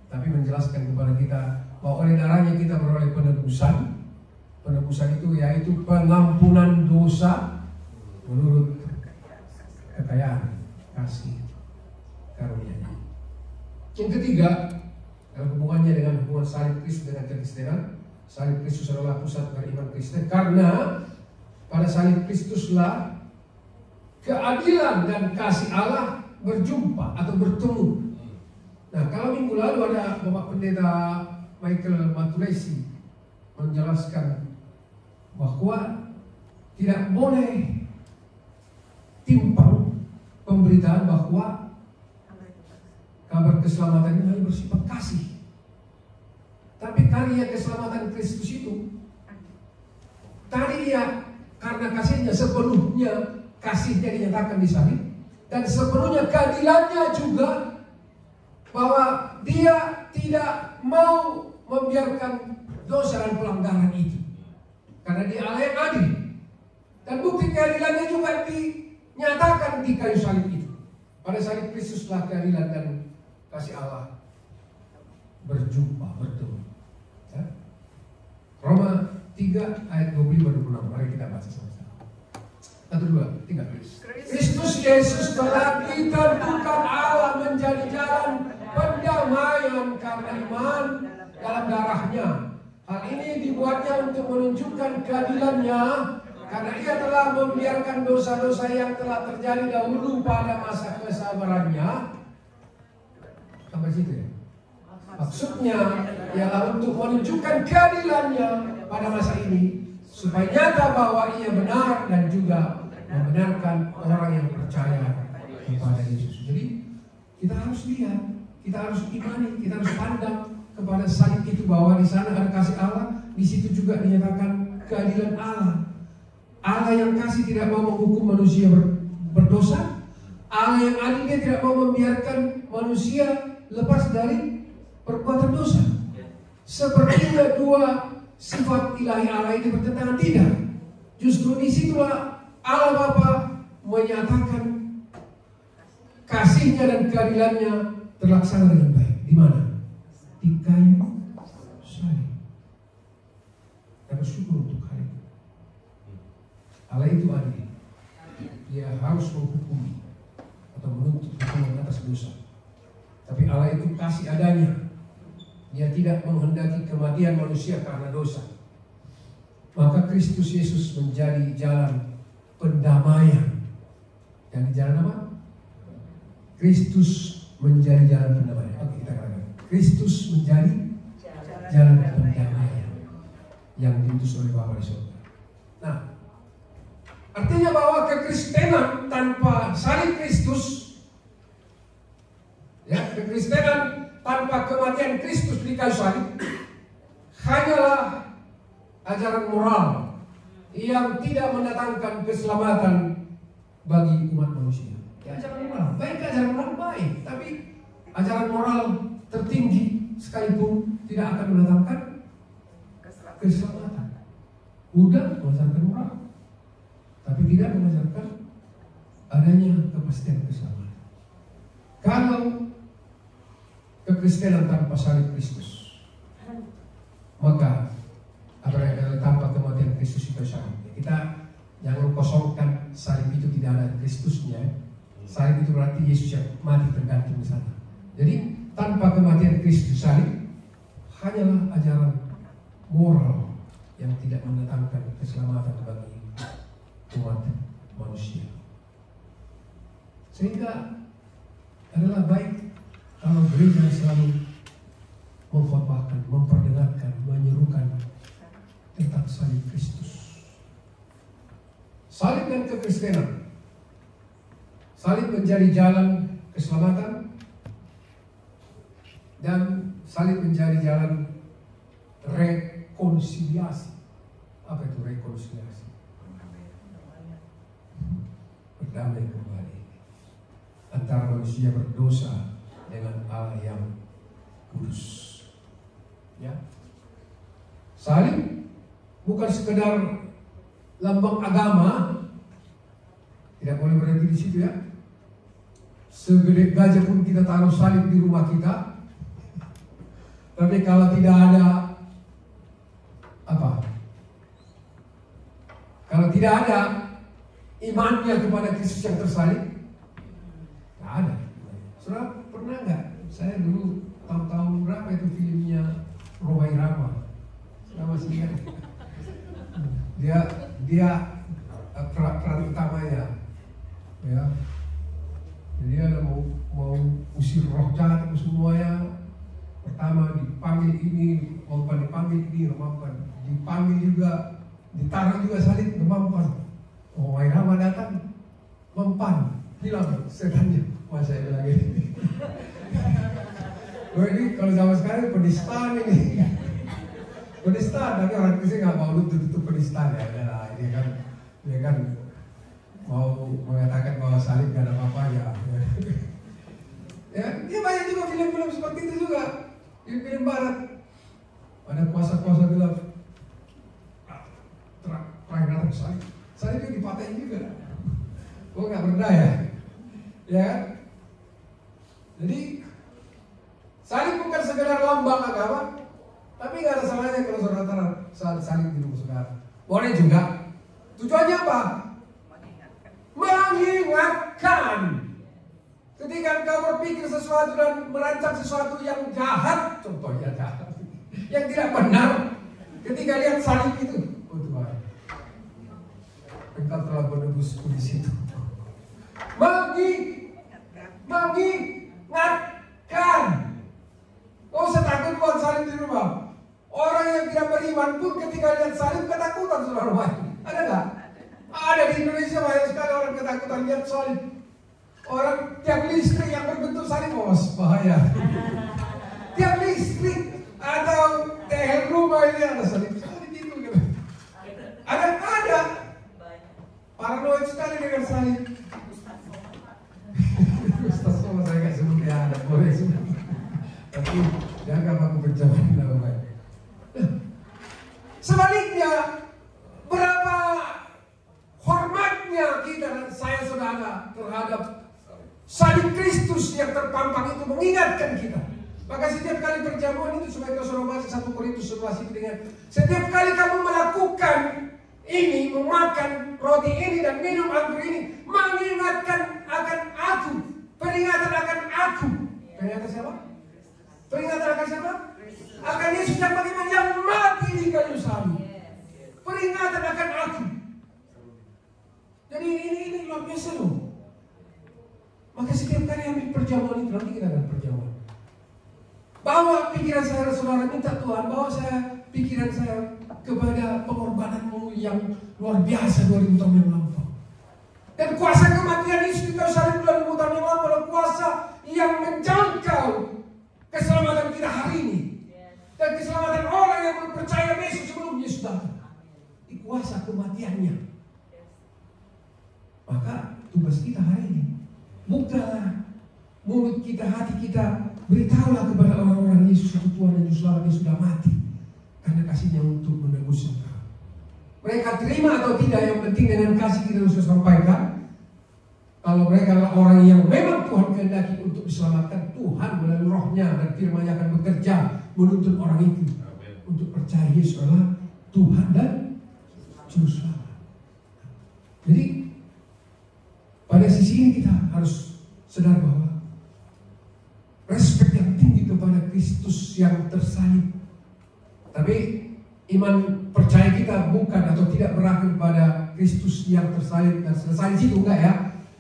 Tapi menjelaskan kepada kita bahwa oleh darahnya kita beroleh penebusan. Penebusan itu yaitu pengampunan dosa menurut kekayaan kasih karunia-Nya. Yang ketiga, dalam hubungannya dengan hubungan salib Kristus dengan kekristenan, salib Kristus adalah pusat dari iman Kristen karena pada salib Kristuslah keadilan dan kasih Allah berjumpa atau bertemu. Nah, kalau minggu lalu ada Bapak Pendeta Michael Maturesi menjelaskan bahwa tidak boleh timpang pemberitaan bahwa kabar keselamatan ini hanya bersifat kasih. Tapi karya keselamatan Kristus itu tadi ya karena kasihnya sepenuhnya, kasihnya dinyatakan di salib, dan sepenuhnya keadilannya juga, bahwa Dia tidak mau membiarkan dosa dan pelanggaran itu karena Dia Allah yang adil. Dan bukti keadilannya juga dinyatakan di kayu salib itu. Pada salib Kristuslah keadilan dan kasih Allah berjumpa, bertemu. Ya? Roma 3 ayat 25-26. Mari kita baca sama-sama. 1, 2, 3. Kristus Yesus telah ditentukan Allah menjadi jalan pendamaian karena iman dalam darahnya. Hal ini dibuatnya untuk menunjukkan keadilannya, karena ia telah membiarkan dosa-dosa yang telah terjadi dahulu pada masa kesabarannya. Sampai situ ya. Maksudnya ialah untuk menunjukkan keadilannya pada masa ini, supaya nyata bahwa ia benar dan juga membenarkan orang yang percaya kepada Yesus. Jadi kita harus lihat, kita harus imani, kita harus pandang kepada salib itu, bahwa di sana ada kasih Allah, di situ juga dinyatakan keadilan Allah. Allah yang kasih tidak mau menghukum manusia berdosa. Allah yang adil, dia tidak mau membiarkan manusia lepas dari perbuatan dosa. Sepertinya dua sifat ilahi Allah ini bertentangan, tidak. Justru disitulah Allah Bapa menyatakan kasihnya dan keadilannya terlaksana dengan baik. Di mana? Di kayu salib. Kita bersyukur untuk hari itu. Allah itu adil. Dia harus menghukum atau menuntut hukuman atas dosa. Tapi Allah itu kasih adanya. Dia tidak menghendaki kematian manusia karena dosa. Maka Kristus Yesus menjadi jalan pendamaian. Dan jalan apa? Kristus menjadi jalan pendamaian. Oke, kita katakan. Kristus menjadi jalan pendamaian yang diutus oleh Bapa di surga. Nah, artinya bahwa kekristenan tanpa salib Kristus, ya, kekristenan tanpa kematian Kristus di kayu salib hanyalah ajaran moral yang tidak mendatangkan keselamatan bagi umat manusia. Ya, ajaran moral, baik ajaran moral baik, tapi ajaran moral tertinggi sekalipun tidak akan mendatangkan keselamatan. Mudah mengajarkan moral, tapi tidak mengajarkan adanya kepastian keselamatan. Kalau kekristenan tanpa salib Kristus, maka apa yang tanpa kematian Kristus itu salib. Kita jangan kosongkan salib itu tidak ada Kristusnya. Salib itu berarti Yesus yang mati tergantung di sana. Jadi tanpa kematian Kristus salib hanyalah ajaran moral yang tidak mendatangkan keselamatan bagi umat manusia. Sehingga adalah baik kalau gereja selalu mengkhotbahkan, memperdengarkan, menyerukan tentang salib Kristus. Salib dan kekristenan. Salib menjadi jalan keselamatan dan salib menjadi jalan rekonsiliasi. Apa itu rekonsiliasi? Berdamai kembali antara manusia berdosa dengan Allah yang kudus. Ya. Salib bukan sekedar lambang agama, tidak boleh berhenti di situ ya. Segede gajah pun kita taruh salib di rumah kita, tapi kalau tidak ada apa? Kalau tidak ada imannya kepada Kristus yang tersalib, tidak ada. Saudara pernah nggak? Saya dulu tahun-tahun berapa itu filmnya Roma Irama, saya masih ingat. Dia peran utamanya, ya. Jadi dia mau usir roh jahat itu semuanya. Pertama dipanggil ini, mempan dipanggil ini, mempan dipanggil juga, ditaruh juga salib, mempan. Oh, Irama datang, mempan, hilang setannya. Mas saya bilang ini. Oh ini kalau zaman sekarang penistaan ini. Penistaan, tapi orang Kristen nggak mau tutup penistaan ya. Nah, dia kan mau mengatakan bahwa salib gak ada apa-apanya. Ya, dia banyak juga film-film seperti itu juga. Film-film barat. Ada kuasa-kuasa gelap. Terakhir datang salib. Salib itu dipatahin juga. Oh nggak berdaya. Ya. Jadi Salib bukan sekedar lambang agama, tapi nggak ada salahnya kalau saudara saat salib di rumah saudara. Boleh juga. Tujuannya apa? Mengingatkan. Ketika engkau berpikir sesuatu dan merancang sesuatu yang jahat, contohnya jahat, yang tidak benar, ketika lihat salib itu, oh Tuhan, engkau telah menebusku di situ. Mengingatkan. Oh, saya takut buat salib di rumah. Orang yang tidak beriman pun ketika lihat salib ketakutan, saudara. Ada nggak? Ada di Indonesia banyak sekali orang ketakutan lihat salib. Orang tiap listrik yang berbentuk salib, oh bahaya. Tiap listrik atau tehel rumah ini ada salib itu gitu. Ada. Paranoid sekali dengan salib. Ustaz sama saya nggak sebut ya, ada boleh sebut. Tapi jangan aku pencapaian nama baik. Sebaliknya, berapa hormatnya kita dan saya saudara terhadap salib Kristus yang terpampang itu mengingatkan kita. Maka setiap kali perjamuan itu supaya saudara baca 1 Korintus 11 itu dengan setiap kali kamu melakukan ini, memakan roti ini dan minum anggur ini, mengingatkan akan aku. Peringatan akan aku. Peringatan siapa? Peringatan akan siapa? Akan Yesus yang bagaimana yang mati di kayu salib. Peringatan akan aku. Jadi ini luar biasa loh. Maka setiap kali ambil perjamuan itu, nanti kita akan perjamuan. Bawa pikiran saya, saudara, minta Tuhan, bawa saya pikiran saya kepada pengorbananmu yang luar biasa 2000 tahun yang lampau. Dan kuasa kematian Yesus di kayu salib 2000 tahun yang lampau adalah kuasa yang menjangkau keselamatan kita hari ini. Dan keselamatan orang yang percaya Yesus sebelum Yesus datang. Di kuasa kematiannya. Maka tugas kita hari ini, bukalah mulut kita, hati kita, beritahulah kepada orang-orang Yesus itu Tuhan dan Juru Selamat yang sudah mati karena kasihnya untuk menebus engkau. Mereka terima atau tidak, yang penting dengan kasih kita sudah sampaikan. Kalau mereka adalah orang yang memang Tuhan kehendaki untuk diselamatkan, Tuhan melalui rohnya dan firman-Nya akan bekerja menuntun orang itu untuk percaya Yesus adalah Tuhan dan Juru Selamat. Jadi pada sisi ini kita harus sadar bahwa respek yang tinggi kepada Kristus yang tersalib. Tapi iman percaya kita bukan atau tidak berakhir pada Kristus yang tersalib dan selesai di situ, enggak ya?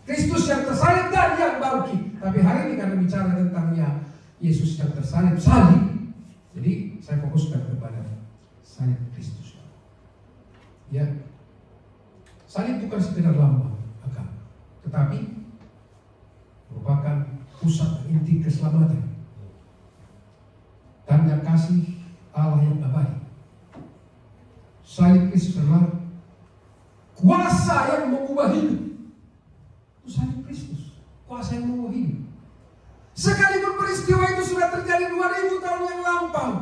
Kristus yang tersalib dan yang bangkit. Tapi hari ini karena bicara tentang Yesus yang tersalib, salib. Jadi saya fokuskan kepada salib Kristus. Ya, salib bukan sekedar lambang agama, tetapi merupakan pusat inti keselamatan, tanda kasih Allah yang abadi. Salib Kristus adalah kuasa yang mengubah hidup. Itu salib Kristus, kuasa yang mengubah hidup. Sekalipun peristiwa itu sudah terjadi 2000 tahun yang lampau,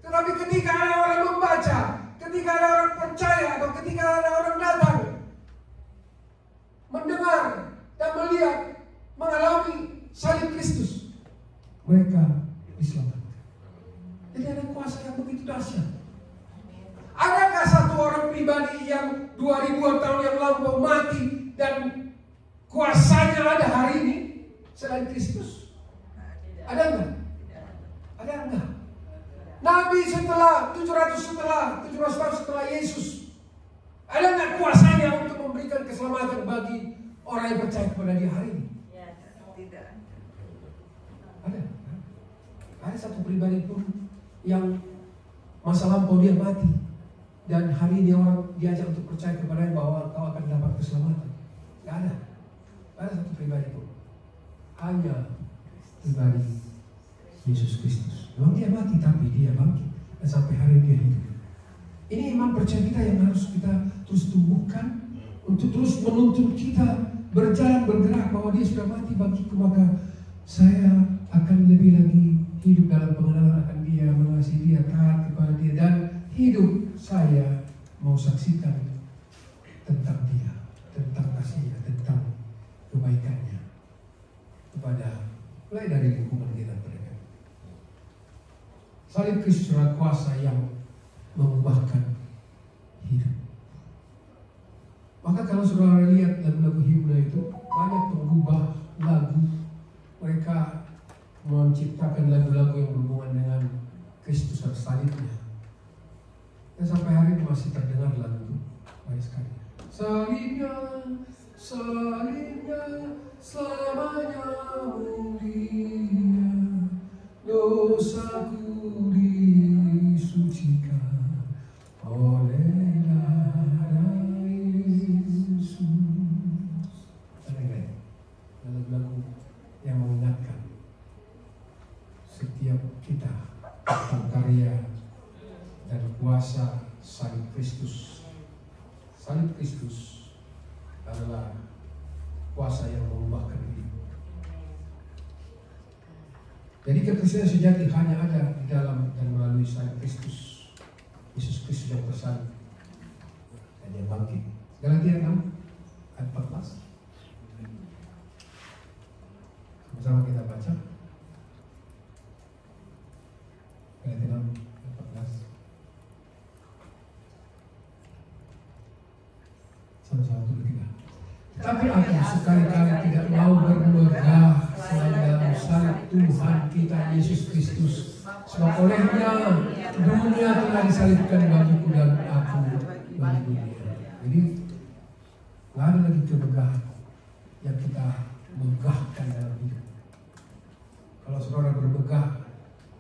tetapi ketika ada orang membaca, ketika ada orang percaya, atau ketika ada orang datang mendengar dan melihat, mengalami salib Kristus, mereka diselamatkan. Jadi ada kuasa yang begitu dahsyat. Adakah satu orang pribadi yang 2000 tahun yang lampau mati dan kuasanya ada hari ini selain Kristus? Ada enggak? Ada enggak? Nabi setelah 700 tahun setelah Yesus, ada enggak kuasanya untuk memberikan keselamatan bagi orang yang percaya kepada dia hari ini? Tidak. Ada satu pribadi pun yang masa lampau dia mati dan hari ini orang diajak untuk percaya kepadanya bahwa kau akan dapat keselamatan? Tidak ada. Ada satu pribadi pun. Hanya pribadi Yesus Kristus. Memang dia mati tapi dia bangkit dan sampai hari ini dia hidup. Ini iman percaya kita yang harus kita terus tumbuhkan untuk terus menuntun kita berjalan bergerak bahwa dia sudah mati bangkitku, maka saya akan lebih lagi hidup dalam pengenalan akan dia, mengasihi dia, taat kepada dia, dan hidup saya mau saksikan tentang dia, tentang kasihnya, tentang kebaikannya kepada mulai dari lingkungan kita mereka. Salib Kristus adalah kuasa yang mengubahkan hidup. Maka kalau saudara lihat lagu-lagu himne itu, banyak pengubah lagu. Mereka menciptakan lagu-lagu yang berhubungan dengan Kristus dan salibnya. Dan sampai hari ini masih terdengar lagu itu banyak sekali. Salibnya, salibnya selamanya mulia, dosaku disucikan oleh darah Yesus. Lagu-lagu yang mengingatkan setiap kita tentang karya dan kuasa salib Kristus. Salib Kristus adalah kuasa yang mengubahkan hidup. Jadi kekristenan sejati hanya ada di dalam dan melalui salib Kristus. Yesus Kristus yang tersalib dan yang bangkit. Galatia 6 ayat 14. Sama kita baca. Galatia 6 ayat 14. Sama-sama dulu kita. Tapi aku sekali-kali tidak mau bermegah selain dalam salib Tuhan kita Yesus Kristus. Sebab olehnya dunia telah disalibkan bagiku dan aku bagi dunia. Jadi nggak ada lagi kemegahan yang kita megahkan dalam hidup. Kalau saudara bermegah,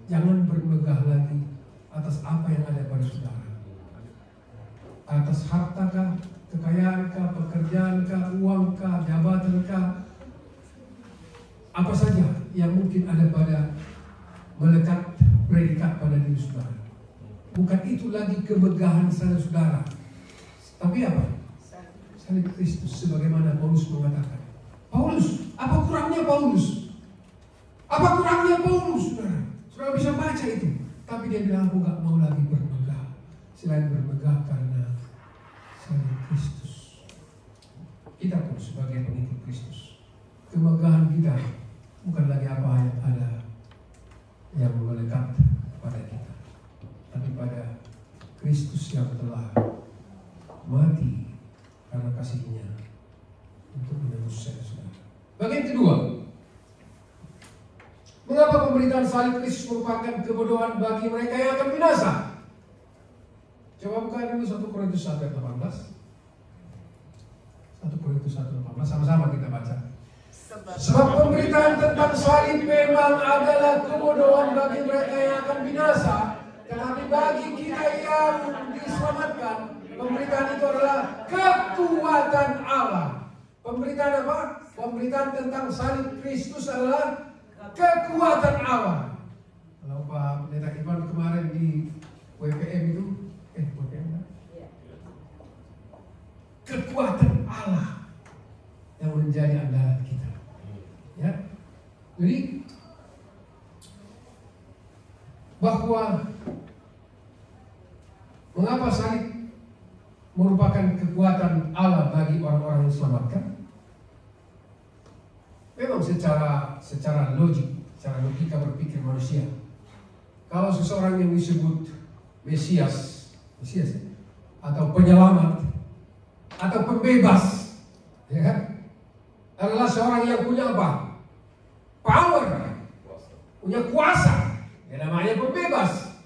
jangan bermegah lagi atas apa yang ada pada saudara. Atas hartakah, kekayaankah, pekerjaankah, uangkah, jabatankah, apa saja yang mungkin ada pada melekat predikat pada diri saudara. Bukan itu lagi kemegahan saudara. Tapi apa? Salib Kristus, sebagaimana Paulus mengatakan. Paulus, apa kurangnya Paulus? Apa kurangnya Paulus, saudara? Saudara bisa baca itu. Tapi dia bilang, aku gak mau lagi bermegah. Selain bermegah karena salib Kristus. Kita pun sebagai pengikut Kristus, kemegahan kita bukan lagi apa yang ada yang melekat pada kita, tapi pada Kristus yang telah mati karena kasih-Nya untuk menebus saudara. Bagian kedua, mengapa pemberitaan salib Kristus merupakan kebodohan bagi mereka yang akan binasa? Coba buka dulu 1 Korintus 1 ayat 18. 1 Korintus 1:18, sama-sama kita baca. Sebab pemberitaan tentang salib memang adalah kebodohan bagi mereka yang akan binasa, tetapi bagi kita yang diselamatkan, pemberitaan itu adalah kekuatan Allah. Pemberitaan apa? Pemberitaan tentang salib Kristus adalah kekuatan Allah. Kalau Pak Pendeta Ivan kemarin di WPM itu, kekuatan Allah yang menjadi andalan kita. Ya, jadi bahwa mengapa salib merupakan kekuatan Allah bagi orang-orang yang diselamatkan? Memang secara logik, secara logika berpikir manusia, kalau seseorang yang disebut Mesias atau penyelamat atau pembebas, ya kan, adalah seorang yang punya apa? Power, punya kuasa. Ya, namanya pembebas.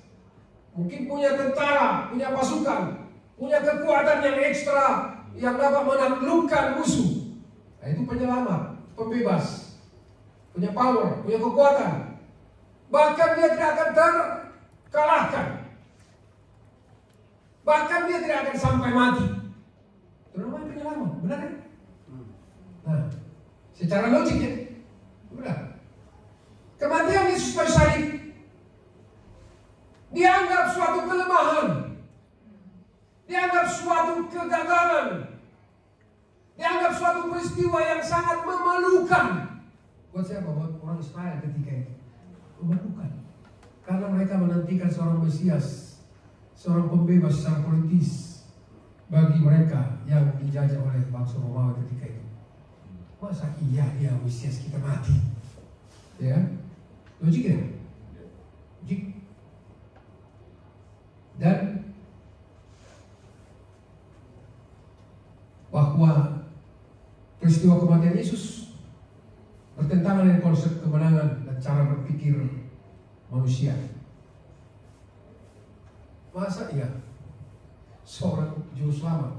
Mungkin punya tentara, punya pasukan, punya kekuatan yang ekstra yang dapat menaklukkan musuh. Nah, itu penyelamat, pembebas, punya power, punya kekuatan. Bahkan dia tidak akan terkalahkan. Bahkan dia tidak akan sampai mati. Itu namanya penyelamat, benar kan? Nah, secara logik ya, benar. Kematian Yesus pada salib dianggap suatu kelemahan, dianggap suatu kegagalan, dianggap suatu peristiwa yang sangat memalukan. Buat siapa? Buat orang Israel ketika itu. Memalukan. Karena mereka menantikan seorang Mesias, seorang pembebas secara politis bagi mereka yang dijajah oleh bangsa Romawi ketika itu. Masa iya dia Mesias kita mati? Ya, logik ya? Logik. peristiwa kematian Yesus bertentangan dengan konsep kemenangan dan cara berpikir manusia. Masa iya seorang juru selamat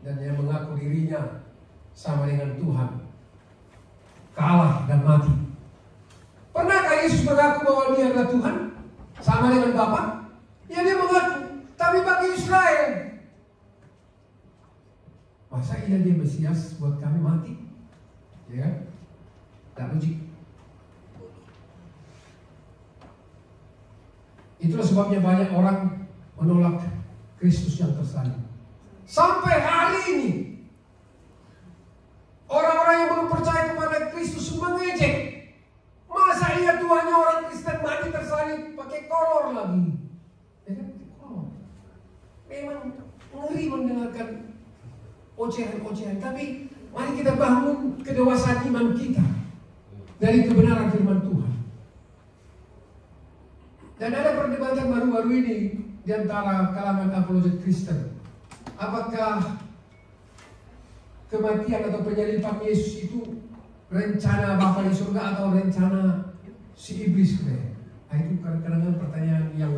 dan yang mengaku dirinya sama dengan Tuhan kalah dan mati? Pernahkah Yesus mengaku bahwa dia adalah Tuhan sama dengan Bapa? Ya, dia mengaku. Tapi bagi Israel, masa iya dia Mesias buat kami mati? Ya kan? Tak logik. Itulah sebabnya banyak orang menolak Kristus yang tersalib. Sampai hari ini orang-orang yang belum percaya kepada Kristus mengejek. Masa iya Tuhannya orang Kristen mati tersalib pakai kolor lagi? Ya kan, pakai kolor. Memang ngeri mendengarkan ocehan-ocehan. Tapi mari kita bangun kedewasaan iman kita dari kebenaran firman Tuhan. Dan ada perdebatan baru-baru ini di antara kalangan apologet Kristen. Apakah kematian atau penyaliban Yesus itu rencana Bapa di surga atau rencana si iblis? Nah, itu kadang-kadang pertanyaan yang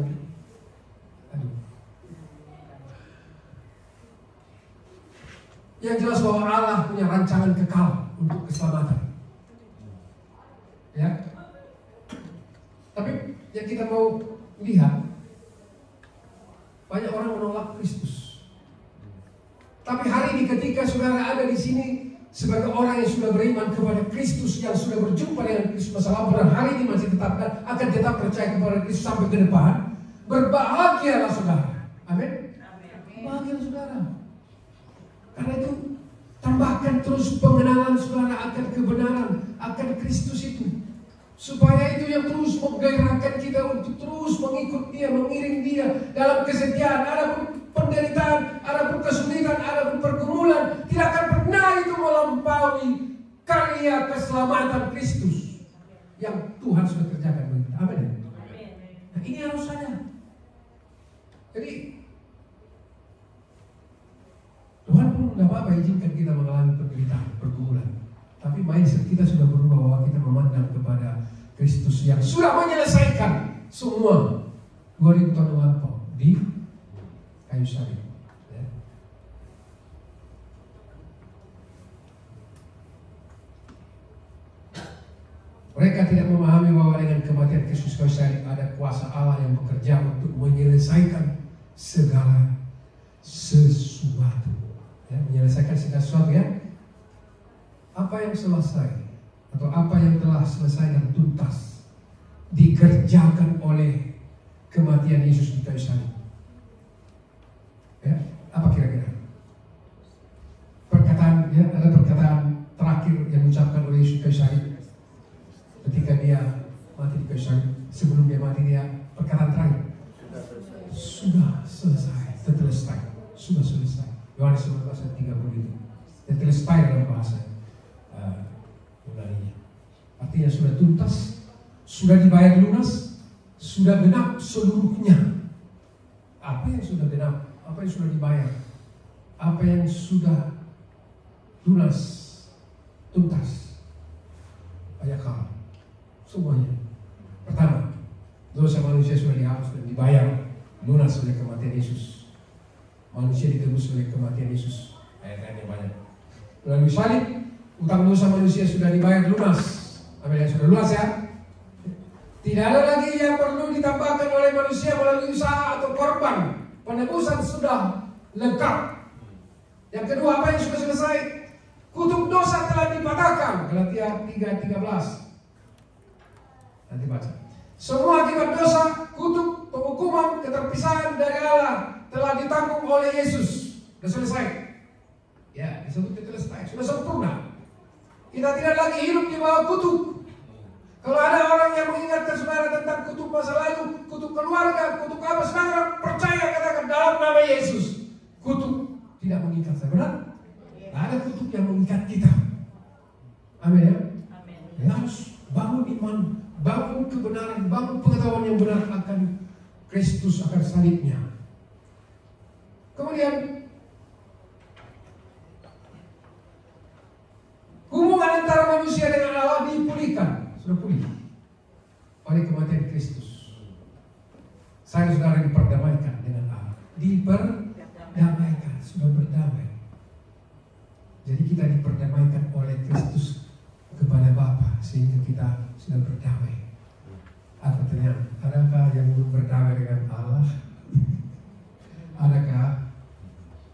yang jelas bahwa Allah punya rancangan kekal untuk keselamatan. Ya. Tapi yang kita mau lihat, banyak orang menolak Kristus. Tapi hari ini ketika saudara ada di sini sebagai orang yang sudah beriman kepada Kristus, yang sudah berjumpa dengan Kristus masa lalu dan hari ini masih akan tetap percaya kepada Kristus sampai ke depan, berbahagialah saudara. Amin. Bahagialah saudara. Karena itu tambahkan terus pengenalan saudara akan kebenaran, akan Kristus itu. Supaya itu yang terus menggairahkan kita untuk terus mengikut dia, mengiring dia dalam kesetiaan. Adapun penderitaan, adapun kesulitan, adapun pergumulan, tidak akan pernah itu melampaui karya keselamatan Kristus yang Tuhan sudah kerjakan bagi kita. Amin. Nah, ini harus sadar. Jadi Tuhan pun tidak apa-apa izinkan kita mengalami penderitaan, pergumulan. Tapi mindset kita sudah berubah bahwa kita memandang kepada Kristus yang sudah menyelesaikan semua 2000 tahun lampau di kayu salib. Ya. Mereka tidak memahami bahwa dengan kematian Kristus kayu salib ada kuasa Allah yang bekerja untuk menyelesaikan segala sesuatu. Ya, menyelesaikan segala sesuatu ya. Apa yang selesai atau apa yang telah selesai dan tuntas dikerjakan oleh kematian Yesus di kayu salib. Ya, apa kira-kira? Perkataan ya, ada perkataan terakhir yang diucapkan oleh Yesus di kayu salib ketika dia mati di kayu salib. Sebelum dia mati dia perkataan terakhir. Sudah selesai, tetelestai. Sudah selesai. Yohanes 19 ayat 30 itu. Tetelestai dalam bahasa Yunani. Artinya sudah tuntas, sudah dibayar lunas, sudah genap seluruhnya. Apa yang sudah genap? Apa yang sudah dibayar? Apa yang sudah lunas, tuntas? Banyak hal. Semuanya. Pertama, dosa manusia sudah dihapus dan dibayar lunas oleh kematian Yesus. Manusia ditebus oleh kematian Yesus. Ayat-ayatnya banyak. Melalui salib, utang dosa manusia sudah dibayar lunas. Amin, sudah lunas ya. Tidak ada lagi yang perlu ditambahkan oleh manusia melalui usaha atau korban. Penebusan sudah lengkap. Yang kedua, apa yang sudah selesai? Kutuk dosa telah dipatahkan. Galatia 3:13. Nanti baca. Semua akibat dosa, kutuk, penghukuman, keterpisahan dari Allah telah ditanggung oleh Yesus. Sudah selesai. Ya, disebut selesai. Sudah sempurna. Kita tidak lagi hidup di bawah kutuk. Kalau ada orang yang mengingatkan saudara tentang kutuk masa lalu, kutuk keluarga, kutuk apa, saudara percaya katakan dalam nama Yesus. Kutuk tidak mengikat saya, benar? Tidak ada kutuk yang mengikat kita. Amin ya? Amin. Ya, harus bangun iman, bangun kebenaran, bangun pengetahuan yang benar akan Kristus, akan salibnya. Kemudian hubungan antara manusia dengan Allah dipulihkan. Sudah pulih oleh kematian Kristus. Saya dan saudara diperdamaikan dengan Allah. Diperdamaikan, sudah berdamai. Jadi kita diperdamaikan oleh Kristus kepada Bapa, sehingga kita sudah berdamai. Apa ternyata? Adakah yang belum berdamai dengan Allah? Adakah?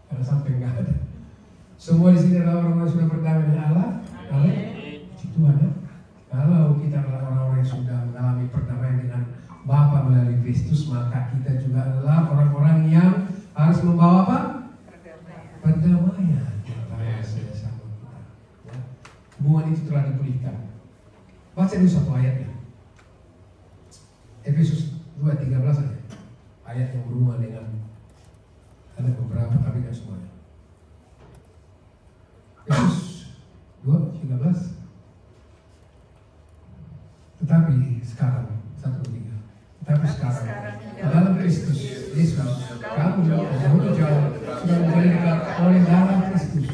Kalau sampai enggak ada. Semua di sini adalah orang-orang yang sudah berdamai dengan Allah. Amin. Tuhan ya. Kalau kita adalah orang-orang yang sudah mengalami perdamaian dengan Bapa melalui Kristus, maka kita juga adalah orang-orang yang harus membawa apa? Perdamaian antara sesama kita. Ya. Hubungan itu telah dipulihkan. Baca dulu satu ayatnya. Efesus 2:13 aja. Ayat yang berhubungan dengan, ada beberapa tapi tidak semuanya. Efesus 2:13. Tetapi sekarang 1:3. Tetapi sekarang dalam Kristus Yesus kamu dahulu jauh sudah menjadi dekat oleh darah Kristus.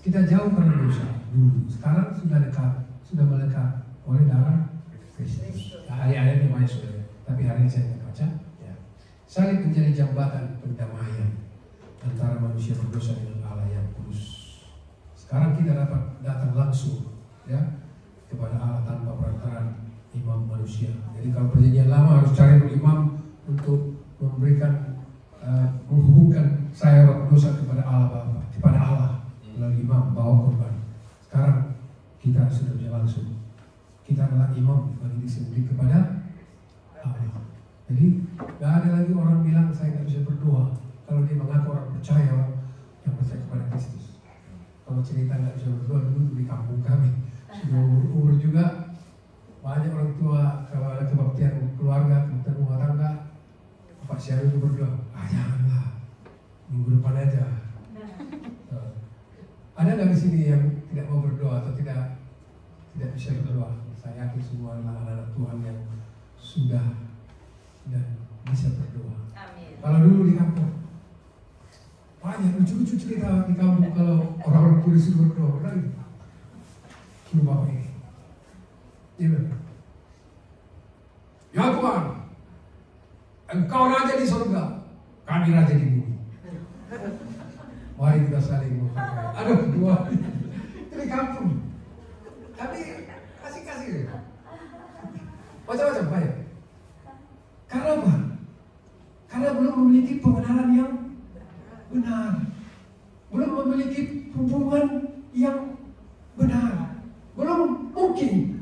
Kita jauh karena dosa dulu. Sekarang sudah dekat, sudah melekat oleh darah Kristus. Nah, ayat-ayatnya banyak saudara. Tapi hari ini saya akan baca. Ya. Salib menjadi jambatan perdamaian antara manusia berdosa dengan Allah yang kudus. Sekarang kita dapat datang langsung, ya, kepada Allah tanpa perantaraan imam manusia. Jadi kalau perjanjian lama harus cari imam untuk memberikan, menghubungkan saya orang berdosa kepada Allah Bapa, kepada Allah melalui imam bawa korban. Sekarang kita sudah bisa langsung. Kita adalah imam bagi disembelih kepada Allah. Jadi tidak ada lagi orang bilang saya nggak bisa berdoa. Kalau dia mengaku orang percaya, orang yang percaya kepada Kristus. Kalau cerita nggak bisa berdoa dulu di kampung kami, sudah umur juga banyak orang tua kalau ada kebaktian keluarga, kebaktian rumah tangga, Pak Syarul itu berdoa. Janganlah, minggu depan aja. Ada nggak di sini yang tidak mau berdoa atau tidak bisa berdoa? Saya yakin semua anak-anak Tuhan yang sudah dan bisa berdoa. Amin. Kalau dulu di kampung banyak lucu-lucu cerita di kampung kalau orang-orang kudus itu berdoa. Lagi suruh bapak ini. Iya. Ya Tuhan, Engkau raja di surga, kami raja di bumi. Mari kita saling menghargai. Aduh, dua itu di kampung. Tapi kasih. Macam-macam banyak. Karena apa? Karena belum memiliki pengenalan yang benar, belum memiliki hubungan yang benar, belum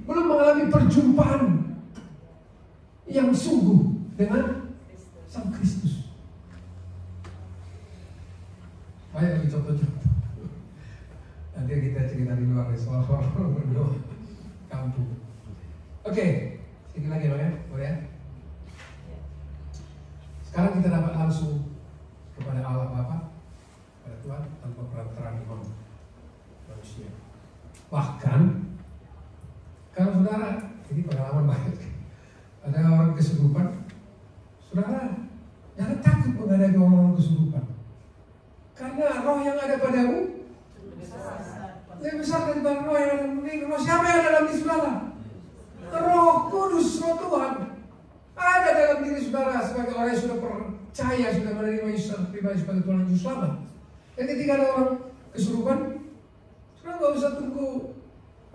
mengalami perjumpaan yang sungguh dengan Sang Kristus. Banyak lagi contoh-contoh. Nanti kita cerita di luar soal berdoa kampung. Oke, sedikit lagi ya, boleh ya? Sekarang kita dapat langsung kepada Allah Bapa, kepada Tuhan tanpa perantaraan imam manusia. Bahkan kalau saudara, ini pengalaman banyak, ada orang kesurupan, saudara jangan takut menghadapi orang kesurupan, karena roh yang ada padamu lebih besar daripada roh yang ada di roh. Siapa yang ada dalam diri saudara? Roh Kudus, Roh Tuhan ada dalam diri saudara sebagai orang yang sudah percaya, sudah menerima Yesus pribadi sebagai Tuhan dan Juru Selamat. Dan ketika ada orang kesurupan, saudara nggak usah tunggu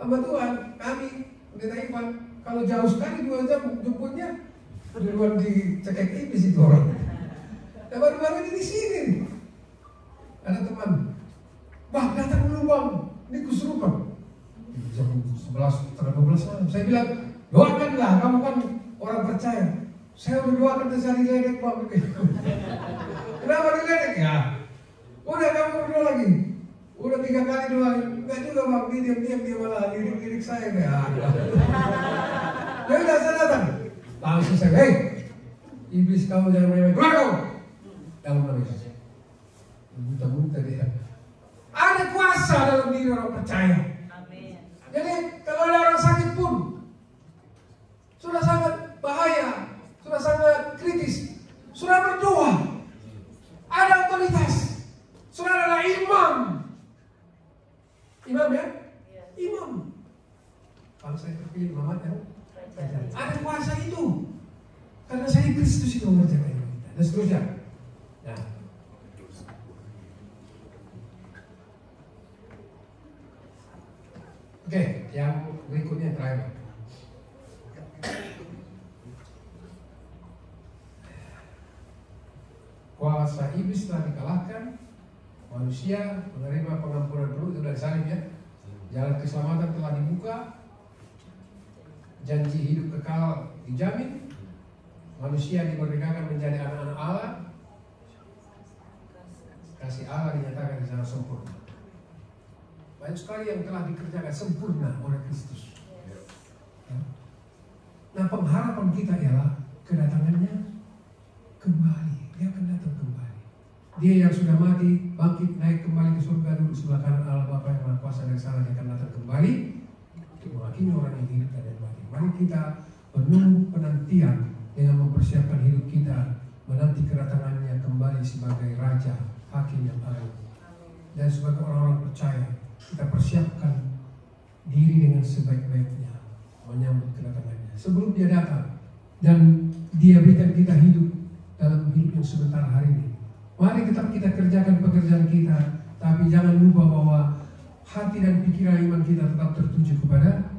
hamba Tuhan, kami Pendeta Ivan, kalau jauh sekali 2 jam jemputnya, duluan dicekek iblis itu orang. Dan baru-baru ini di sini, ada teman, Bang datang dulu bang, ini kesurupan. Jam 11, 12 malam. Saya bilang, doakanlah, kamu kan orang percaya. Saya berdoakan terjadi ledek bang. Kenapa diledek ya? Udah kamu berdoa lagi. Udah 3 kali doa. Enggak juga bang, diam-diam dia malah lirik saya ya. Ya udah saya datang. Langsung saya, hei, iblis kamu jangan main-main. Keluar kamu. Dalam nama Yesus. Muntah-muntah dia. Ada kuasa dalam diri orang percaya. Amin. Jadi kalau ada orang sakit pun sudah sangat bahaya, sudah sangat kritis, sudah berdoa, ada otoritas, sudah ada imam ya, imam. itu. Karena saya Kristus itu mengerjakan hidup kita. Dan seterusnya. Nah. Oke, yang berikutnya terakhir. Kuasa iblis telah dikalahkan, manusia menerima pengampunan penuh itu dari salib ya. Jalan keselamatan telah dibuka, janji hidup kekal dijamin, manusia dimerdekakan menjadi anak-anak Allah, kasih Allah dinyatakan secara sempurna. Banyak sekali yang telah dikerjakan sempurna oleh Kristus. Nah, pengharapan kita ialah kedatangannya kembali. Dia akan datang kembali. Dia yang sudah mati, bangkit, naik kembali ke surga, duduk sebelah kanan Allah Bapa yang Maha Kuasa dari sana, dia akan datang kembali untuk menghakimi orang yang hidup dan yang mati. Mari kita menunggu penantian dengan mempersiapkan hidup kita menanti kedatangannya kembali sebagai Raja, Hakim yang agung. Dan sebagai orang-orang percaya, kita persiapkan diri dengan sebaik-baiknya menyambut kedatangannya. Sebelum dia datang dan dia berikan kita hidup dalam hidup yang sebentar hari ini. Mari tetap kita kerjakan pekerjaan kita, tapi jangan lupa bahwa hati dan pikiran iman kita tetap tertuju kepada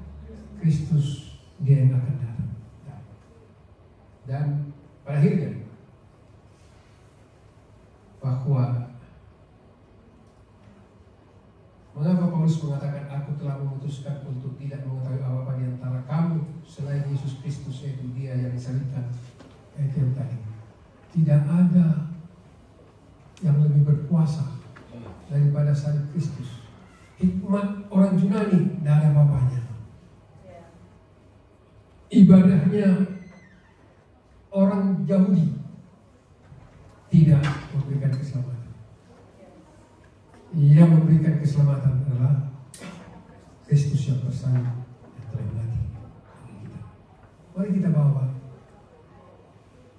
Kristus, dia yang akan datang. Dan pada akhirnya bahwa mengapa Paulus mengatakan aku telah memutuskan untuk tidak mengetahui apa-apa di antara kamu selain Yesus Kristus, yaitu dia yang disalibkan. Itu yang tadi. Tidak ada yang lebih berkuasa daripada salib Kristus. Hikmat orang Yunani tidak ada apa-apanya. Ibadahnya orang Yahudi tidak memberikan keselamatan. Yang memberikan keselamatan adalah Kristus yang bersalib yang telah mati. Mari kita bawa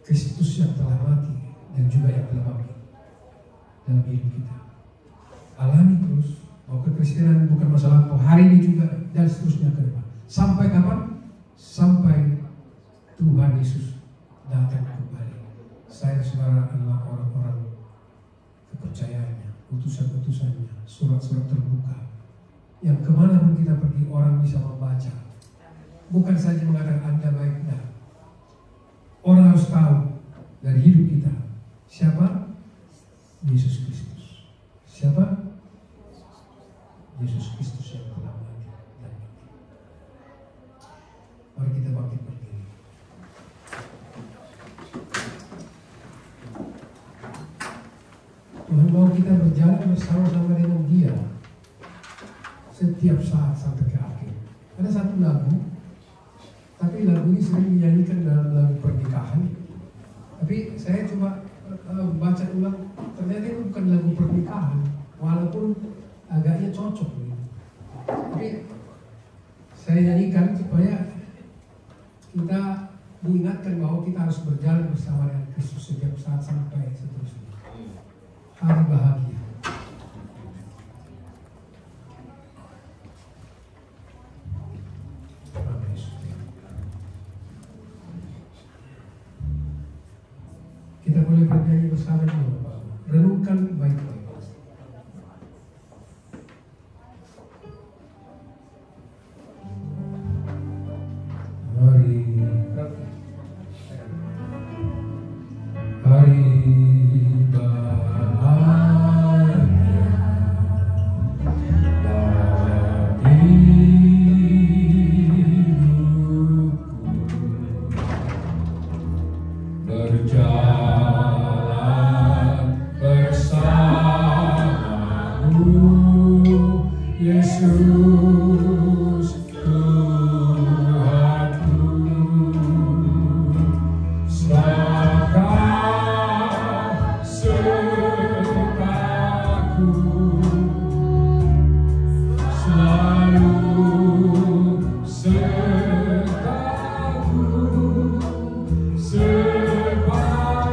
Kristus yang telah mati dan juga yang telah bangkit dalam hidup kita. Alami terus bahwa kekristenan bukan masalah hari ini juga dan seterusnya ke depan. Sampai kapan? Sampai Tuhan Yesus datang kembali. Saya saudara adalah orang-orang kepercayaannya, utusan-utusannya, surat-surat terbuka yang kemana pun kita pergi orang bisa membaca. Bukan saja mengatakan Anda baik, nah. Orang harus tahu dari hidup kita siapa? Yesus Kristus. Siapa? Yesus Kristus yang telah mati dan bangkit. Mari kita bangkit berdiri. Tuhan mau kita berjalan bersama-sama dengan Dia setiap saat sampai ke akhir. Ada satu lagu, tapi lagu ini sering dinyanyikan dalam lagu pernikahan. Tapi saya coba baca ulang, ternyata itu bukan lagu pernikahan, walaupun agaknya cocok. Tapi saya nyanyikan supaya kita diingatkan bahwa kita harus berjalan bersama dengan Kristus setiap saat sampai seterusnya. Hari bahagia. Kita boleh bernyanyi bersama juga, Pak. Renungkan baik-baik. Sertaku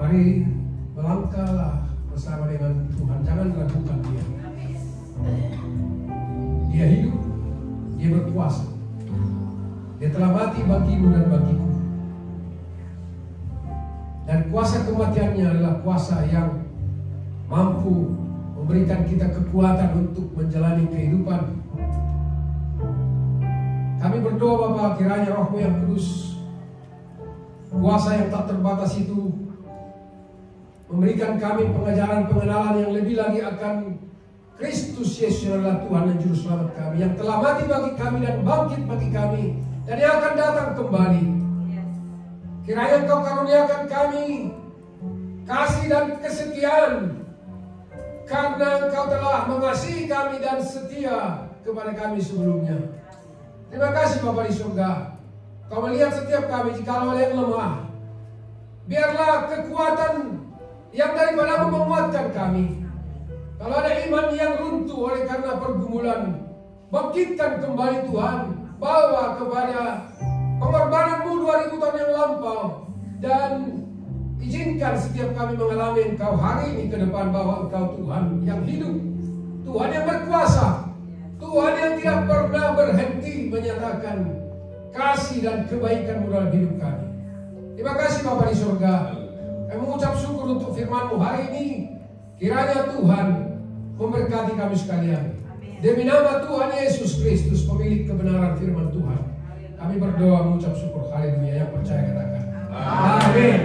Mari melangkahlah bersama dengan Tuhan, jangan ragukan Dia. Dia hidup, Dia berkuasa. Dia telah mati bagimu dan bagiku. Dan kuasa kematiannya adalah kuasa yang mampu memberikan kita kekuatan untuk menjalani kehidupan. Kami berdoa Bapa, kiranya Roh-Mu yang kudus, kuasa yang tak terbatas itu memberikan kami pengajaran pengenalan yang lebih lagi akan Kristus Yesus yang adalah Tuhan dan Juru Selamat kami, yang telah mati bagi kami dan bangkit bagi kami, dan yang akan datang kembali. Kiranya Engkau karuniakan kami kasih dan kesetiaan, karena Engkau telah mengasihi kami dan setia kepada kami sebelumnya. Terima kasih Bapa di surga. Kau melihat setiap kami jikalau ada yang lemah. Biarlah kekuatan yang daripada menguatkan kami. Kalau ada iman yang runtuh oleh karena pergumulan, bangkitkan kembali Tuhan. Bawa kepada pengorbanan-Mu 2000 tahun yang lampau. Dan izinkan setiap kami mengalami Engkau hari ini ke depan, bahwa Engkau Tuhan yang hidup, Tuhan yang berkuasa, Tuhan yang tidak pernah berhenti menyatakan kasih dan kebaikan-Mu dalam hidup kami. Terima kasih Bapa di surga. Kami mengucap syukur untuk firman-Mu hari ini. Kiranya Tuhan memberkati kami sekalian. Demi nama Tuhan Yesus Kristus, pemilik kebenaran firman Tuhan, kami berdoa mengucap syukur. Haleluya. Yang percaya katakan amin.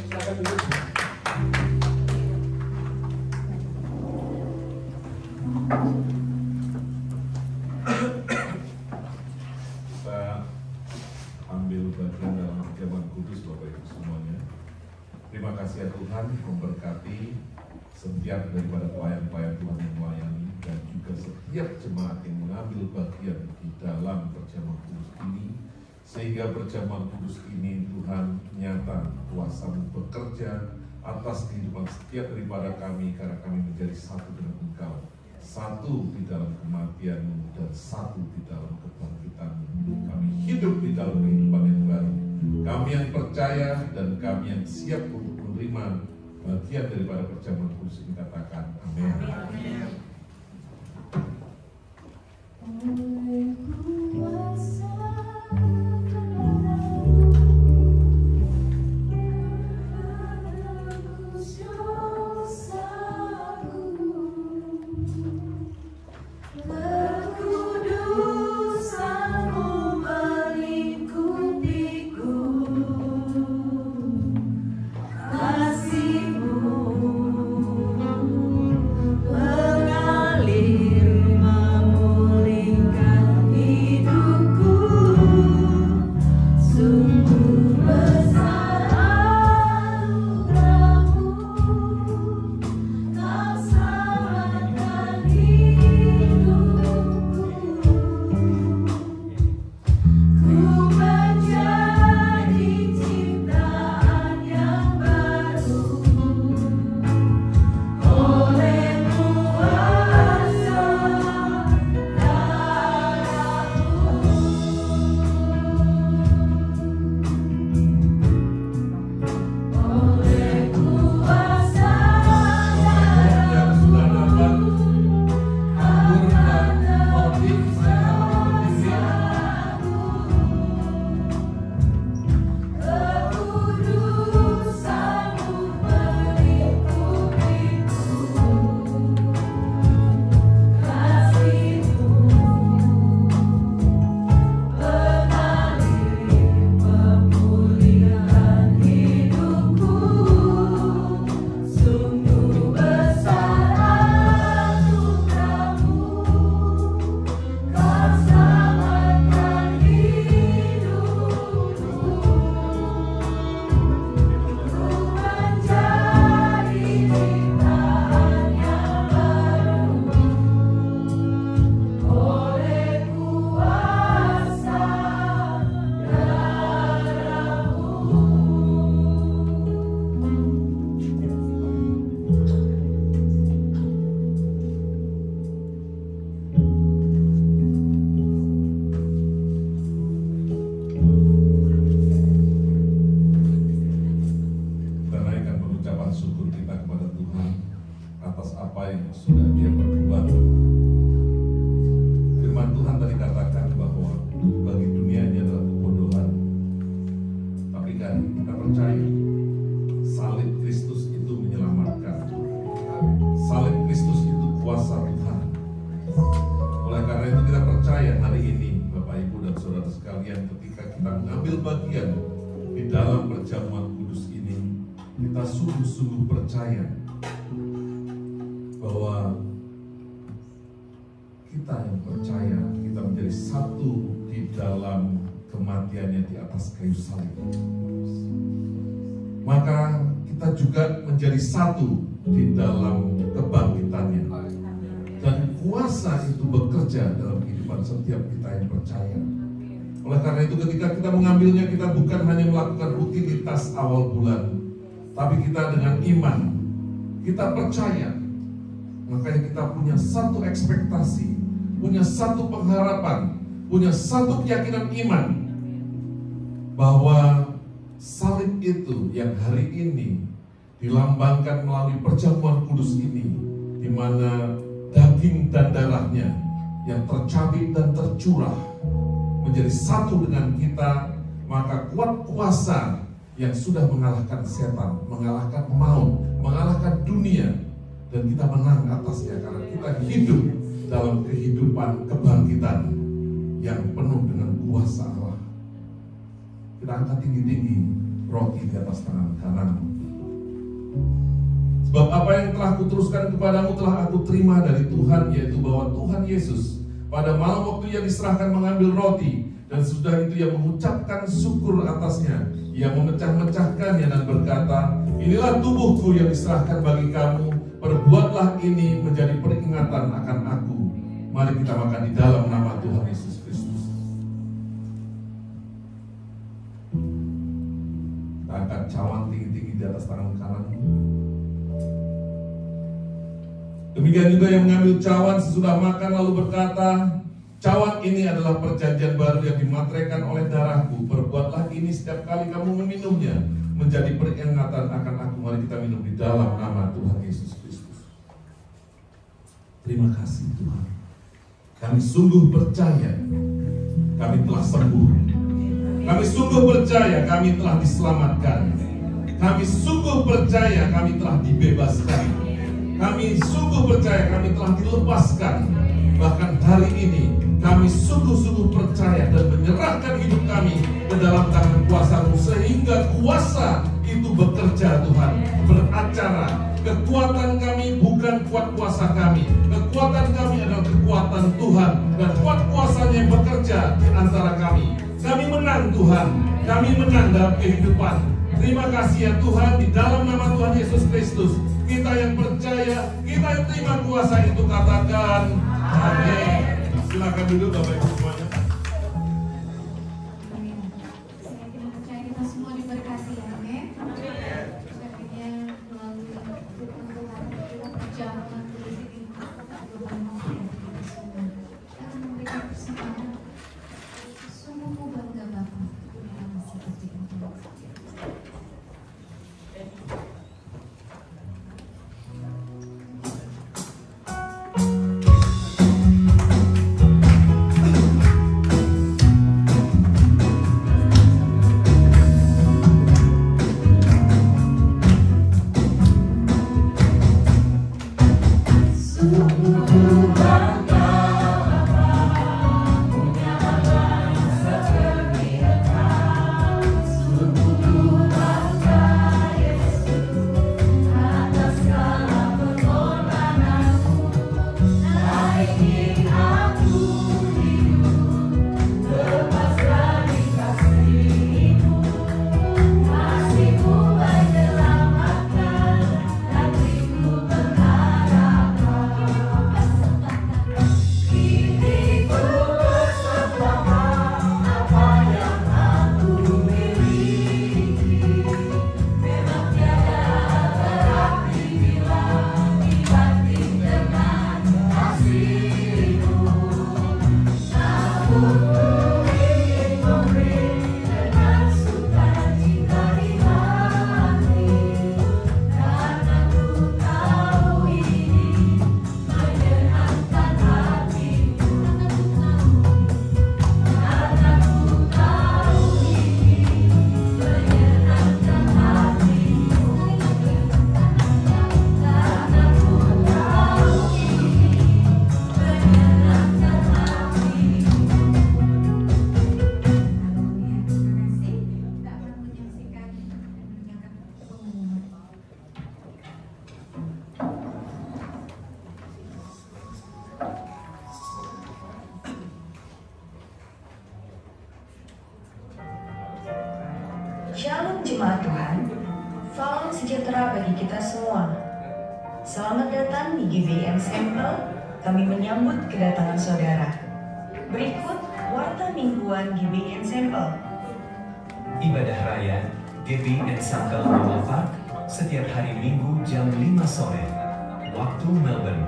Silakan duduk. Ambil bagian dalam firman kudus Bapak Ibu semuanya. Terima kasih ya Tuhan, memberkati setiap daripada pelayan-pelayan Tuhan yang melayani, dan juga setiap jemaat yang mengambil bagian di dalam perjamuan kudus ini. Sehingga perjamuan kudus ini Tuhan nyata kuasa-Mu bekerja atas kehidupan setiap daripada kami, karena kami menjadi satu dengan Engkau, satu di dalam kematian-Mu dan satu di dalam kebangkitan-Mu. Kami hidup di dalam kehidupan yang baru. Kami yang percaya dan kami yang siap untuk menerima bagian daripada perjamuan kudus ini, katakan amin. Sungguh-sungguh percaya bahwa kita yang percaya kita menjadi satu di dalam kematiannya di atas kayu salib, maka kita juga menjadi satu di dalam kebangkitannya, dan kuasa itu bekerja dalam kehidupan setiap kita yang percaya. Oleh karena itu ketika kita mengambilnya, kita bukan hanya melakukan rutinitas awal bulan, tapi kita dengan iman, kita percaya. Makanya kita punya satu ekspektasi, punya satu pengharapan, punya satu keyakinan iman bahwa salib itu yang hari ini dilambangkan melalui perjamuan kudus ini, di mana daging dan darahnya yang tercabik dan tercurah menjadi satu dengan kita, maka kuat kuasa yang sudah mengalahkan setan, mengalahkan maut, mengalahkan dunia, dan kita menang atasnya karena kita hidup dalam kehidupan kebangkitan yang penuh dengan kuasa Allah. Kita angkat tinggi-tinggi roti di atas tangan kanan. Sebab apa yang telah kuteruskan kepadamu telah aku terima dari Tuhan, yaitu bahwa Tuhan Yesus pada malam waktu ia diserahkan mengambil roti, dan sudah itu ia mengucapkan syukur atasnya. Ia memecah-mecahkannya dan berkata, inilah tubuhku yang diserahkan bagi kamu, perbuatlah ini menjadi peringatan akan aku. Mari kita makan di dalam nama Tuhan Yesus Kristus. angkat cawan tinggi-tinggi di atas tangan kananmu. Demikian juga yang mengambil cawan sesudah makan lalu berkata, cawan ini adalah perjanjian baru yang dimateraikan oleh darahku. Perbuatlah ini setiap kali kamu meminumnya, menjadi peringatan akan aku. Mari kita minum di dalam nama Tuhan Yesus Kristus. Terima kasih Tuhan. Kami sungguh percaya kami telah sembuh. Kami sungguh percaya kami telah diselamatkan. Kami sungguh percaya kami telah dibebaskan. Kami sungguh percaya kami telah dilepaskan. Bahkan hari ini kami sungguh-sungguh percaya dan menyerahkan hidup kami ke dalam tangan kuasa-Mu, sehingga kuasa itu bekerja Tuhan, beracara. Kekuatan kami bukan kuat kuasa kami. Kekuatan kami adalah kekuatan Tuhan, dan kuat kuasanya yang bekerja di antara kami. Kami menang Tuhan, kami menang dalam kehidupan. Terima kasih ya Tuhan, di dalam nama Tuhan Yesus Kristus. Kita yang percaya, kita yang terima kuasa itu katakan amin. Silakan duduk Bapak Ibu semuanya. Amin. Saya kira percaya kita semua diberkati ya, amin. Akhirnya melalui firman Tuhan kita perjalanan di sini Tuhan memberkati kita semua. Akan memberikan persembahan. Sungguh bangga Bapak, kita masih berjaya. Shalom jemaat Tuhan, salam sejahtera bagi kita semua. Selamat datang di GBM Sampel. Kami menyambut kedatangan saudara. Berikut warta mingguan GBM Sampel. Ibadah raya GBM Sampel Mama Park setiap hari Minggu jam 5 sore waktu Melbourne.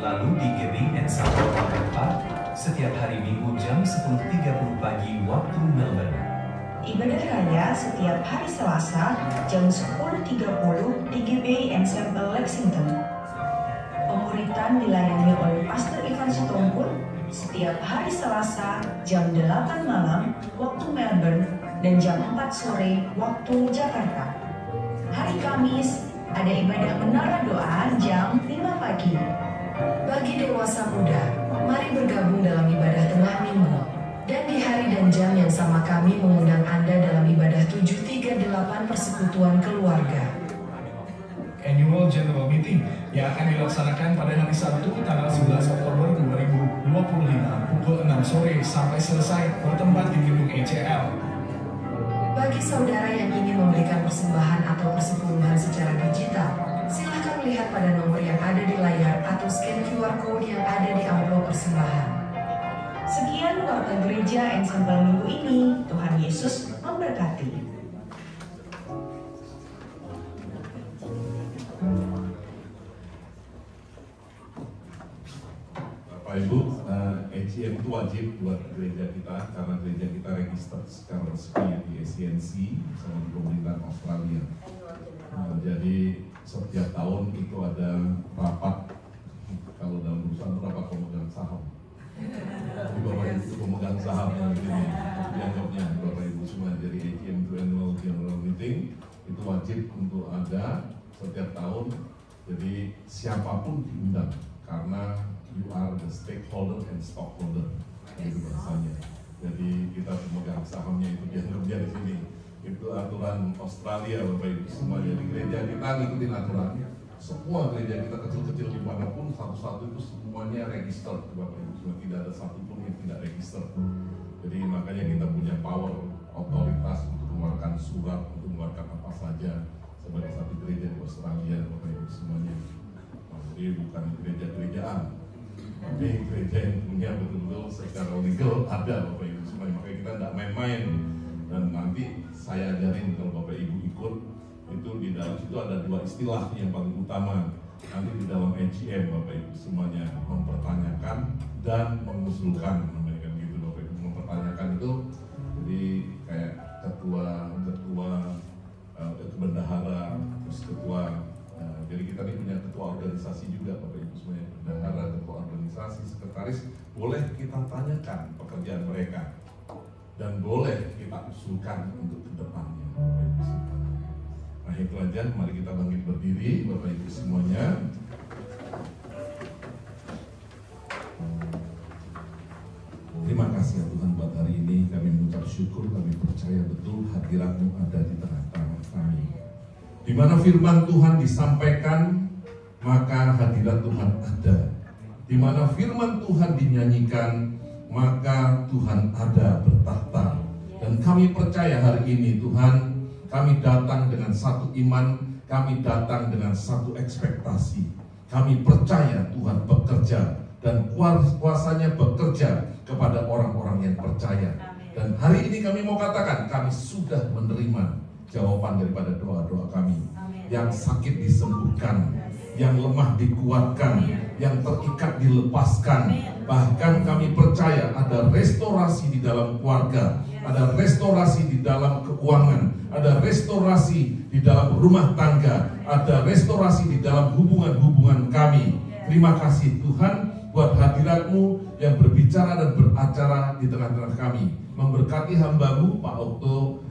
Lalu di GBM Sampel Mama Park setiap hari Minggu jam 10.30 pagi waktu Melbourne. Ibadah raya setiap hari Selasa jam 10.30 di GBM Sampel Lexington. Pemuritan dilayani oleh Pastor Ivan Sitompul setiap hari Selasa jam 8 malam waktu Melbourne dan jam 4 sore waktu Jakarta. Hari Kamis ada ibadah menara doa jam 5 pagi. Bagi dewasa muda, mari bergabung dalam ibadah tengah minggu. Dan di hari dan jam yang sama kami mengundang Anda dalam ibadah 738 Persekutuan Keluarga. Annual General Meeting yang akan dilaksanakan pada hari Sabtu tanggal 11 Oktober 2025 pukul 6 sore sampai selesai bertempat di gedung ECL. Bagi saudara yang ingin memberikan persembahan atau persepuluhan secara digital, silakan lihat pada nomor yang ada di layar atau scan QR Code yang ada di amplop persembahan. Sekian warta gereja Ensemble minggu ini. Tuhan Yesus memberkati. Bapak Ibu, AGM itu wajib buat gereja kita karena gereja kita register secara resmi di ACNC sama di pemerintahan Australia. Jadi setiap tahun itu ada rapat, kalau dalam perusahaan itu rapat pemegang saham. Di Bapak Ibu itu pemegang saham yang begini, dianggapnya Bapak Ibu semua. Jadi AGM itu Annual General Meeting itu wajib untuk ada setiap tahun. Jadi siapapun diundang karena you are the stakeholder and stockholder, itu bahasanya. Jadi kita pemegang sahamnya itu dianggapnya di sini. Itu aturan Australia Bapak Ibu semua. Jadi gereja kita ngikutin aturannya. Semua gereja kita kecil-kecil dimanapun satu-satu itu semuanya register Bapak Ibu semua. Tidak ada satupun yang tidak register. Jadi makanya kita punya power, otoritas untuk mengeluarkan surat, untuk mengeluarkan apa saja sebagai satu gereja di Australia Bapak Ibu semuanya. Jadi bukan gereja-gerejaan, tapi gereja yang punya betul-betul secara legal ada Bapak Ibu semuanya. Makanya kita tidak main-main. Dan nanti saya ajarin kalau Bapak Ibu ikut, itu di dalam situ ada dua istilah yang paling utama. Nanti di dalam AGM Bapak Ibu semuanya mempertanyakan dan mengusulkan, namanya gitu Bapak Ibu. Mempertanyakan itu jadi kayak ketua bendahara, terus ketua. Jadi kita ini punya ketua organisasi juga Bapak Ibu semuanya, bendahara, ketua organisasi, sekretaris. Boleh kita tanyakan pekerjaan mereka dan boleh kita usulkan untuk kedepannya Bapak Ibu semuanya. Nah itu aja, mari kita bangkit berdiri Bapak Ibu semuanya. Terima kasih ya Tuhan buat hari ini. Kami mengucap syukur, kami percaya betul hadirat-Mu ada di tengah-tengah kami. Di mana firman Tuhan disampaikan, maka hadirat Tuhan ada. Di mana firman Tuhan dinyanyikan, maka Tuhan ada bertahta. Dan kami percaya hari ini Tuhan, kami datang dengan satu iman, kami datang dengan satu ekspektasi. Kami percaya Tuhan bekerja dan kuasanya bekerja kepada orang-orang yang percaya. Dan hari ini kami mau katakan, kami sudah menerima jawaban daripada doa-doa kami. Yang sakit disembuhkan, yang lemah dikuatkan, yang terikat dilepaskan. Bahkan kami percaya ada restorasi di dalam keluarga, ada restorasi di dalam keuangan, ada restorasi di dalam rumah tangga, ada restorasi di dalam hubungan-hubungan kami. Terima kasih Tuhan buat hadirat-Mu yang berbicara dan beracara di tengah-tengah kami. Memberkati hamba-Mu Pak Okto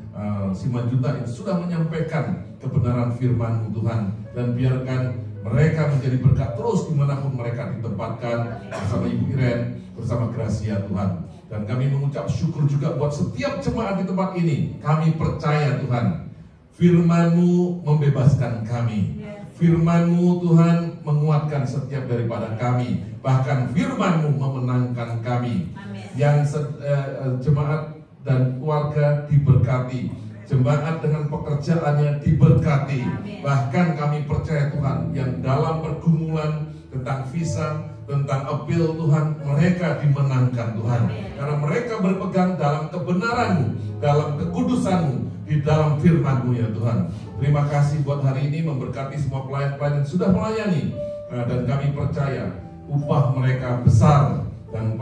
Simanjuntak yang sudah menyampaikan kebenaran firman-Mu Tuhan. Dan biarkan mereka menjadi berkat terus dimanapun mereka ditempatkan, bersama Ibu Iren, bersama Gracia Tuhan. Dan kami mengucap syukur juga buat setiap jemaat di tempat ini. Kami percaya Tuhan, firman-Mu membebaskan kami. Firman-Mu Tuhan menguatkan setiap daripada kami. Bahkan firman-Mu memenangkan kami. Yang jemaat dan keluarga diberkati, jemaat dengan pekerjaannya diberkati. Bahkan kami percaya Tuhan, yang dalam pergumulan tentang visa, tentang appeal Tuhan, mereka dimenangkan Tuhan. Karena mereka berpegang dalam kebenaran-Mu, dalam kekudusan-Mu, di dalam firman-Mu ya Tuhan. Terima kasih buat hari ini, memberkati semua pelayan-pelayan yang sudah melayani. Dan kami percaya upah mereka besar, dan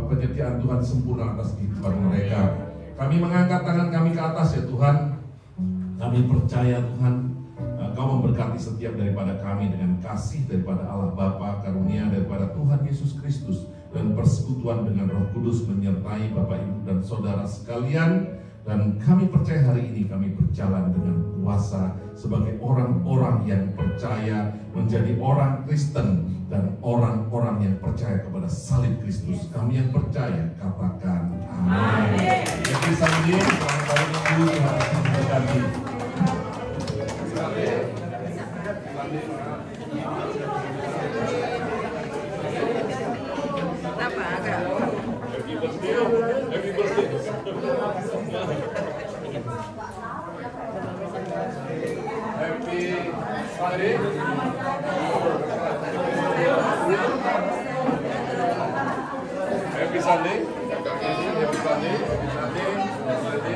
penyediaan Tuhan sempurna atas kehidupan mereka. Kami mengangkat tangan kami ke atas ya Tuhan. Kami percaya Tuhan, Kau memberkati setiap daripada kami dengan kasih daripada Allah Bapa, karunia daripada Tuhan Yesus Kristus, dan persekutuan dengan Roh Kudus menyertai Bapak Ibu dan Saudara sekalian. Dan kami percaya hari ini kami berjalan dengan kuasa sebagai orang-orang yang percaya, menjadi orang Kristen dan orang-orang yang percaya kepada salib Kristus. Kami yang percaya katakan amin. Jadi sambil selamat hari Minggu, Tuhan memberkati. Kenapa agak? Happy birthday. Happy Sunday. Happy Sunday. Happy Sunday.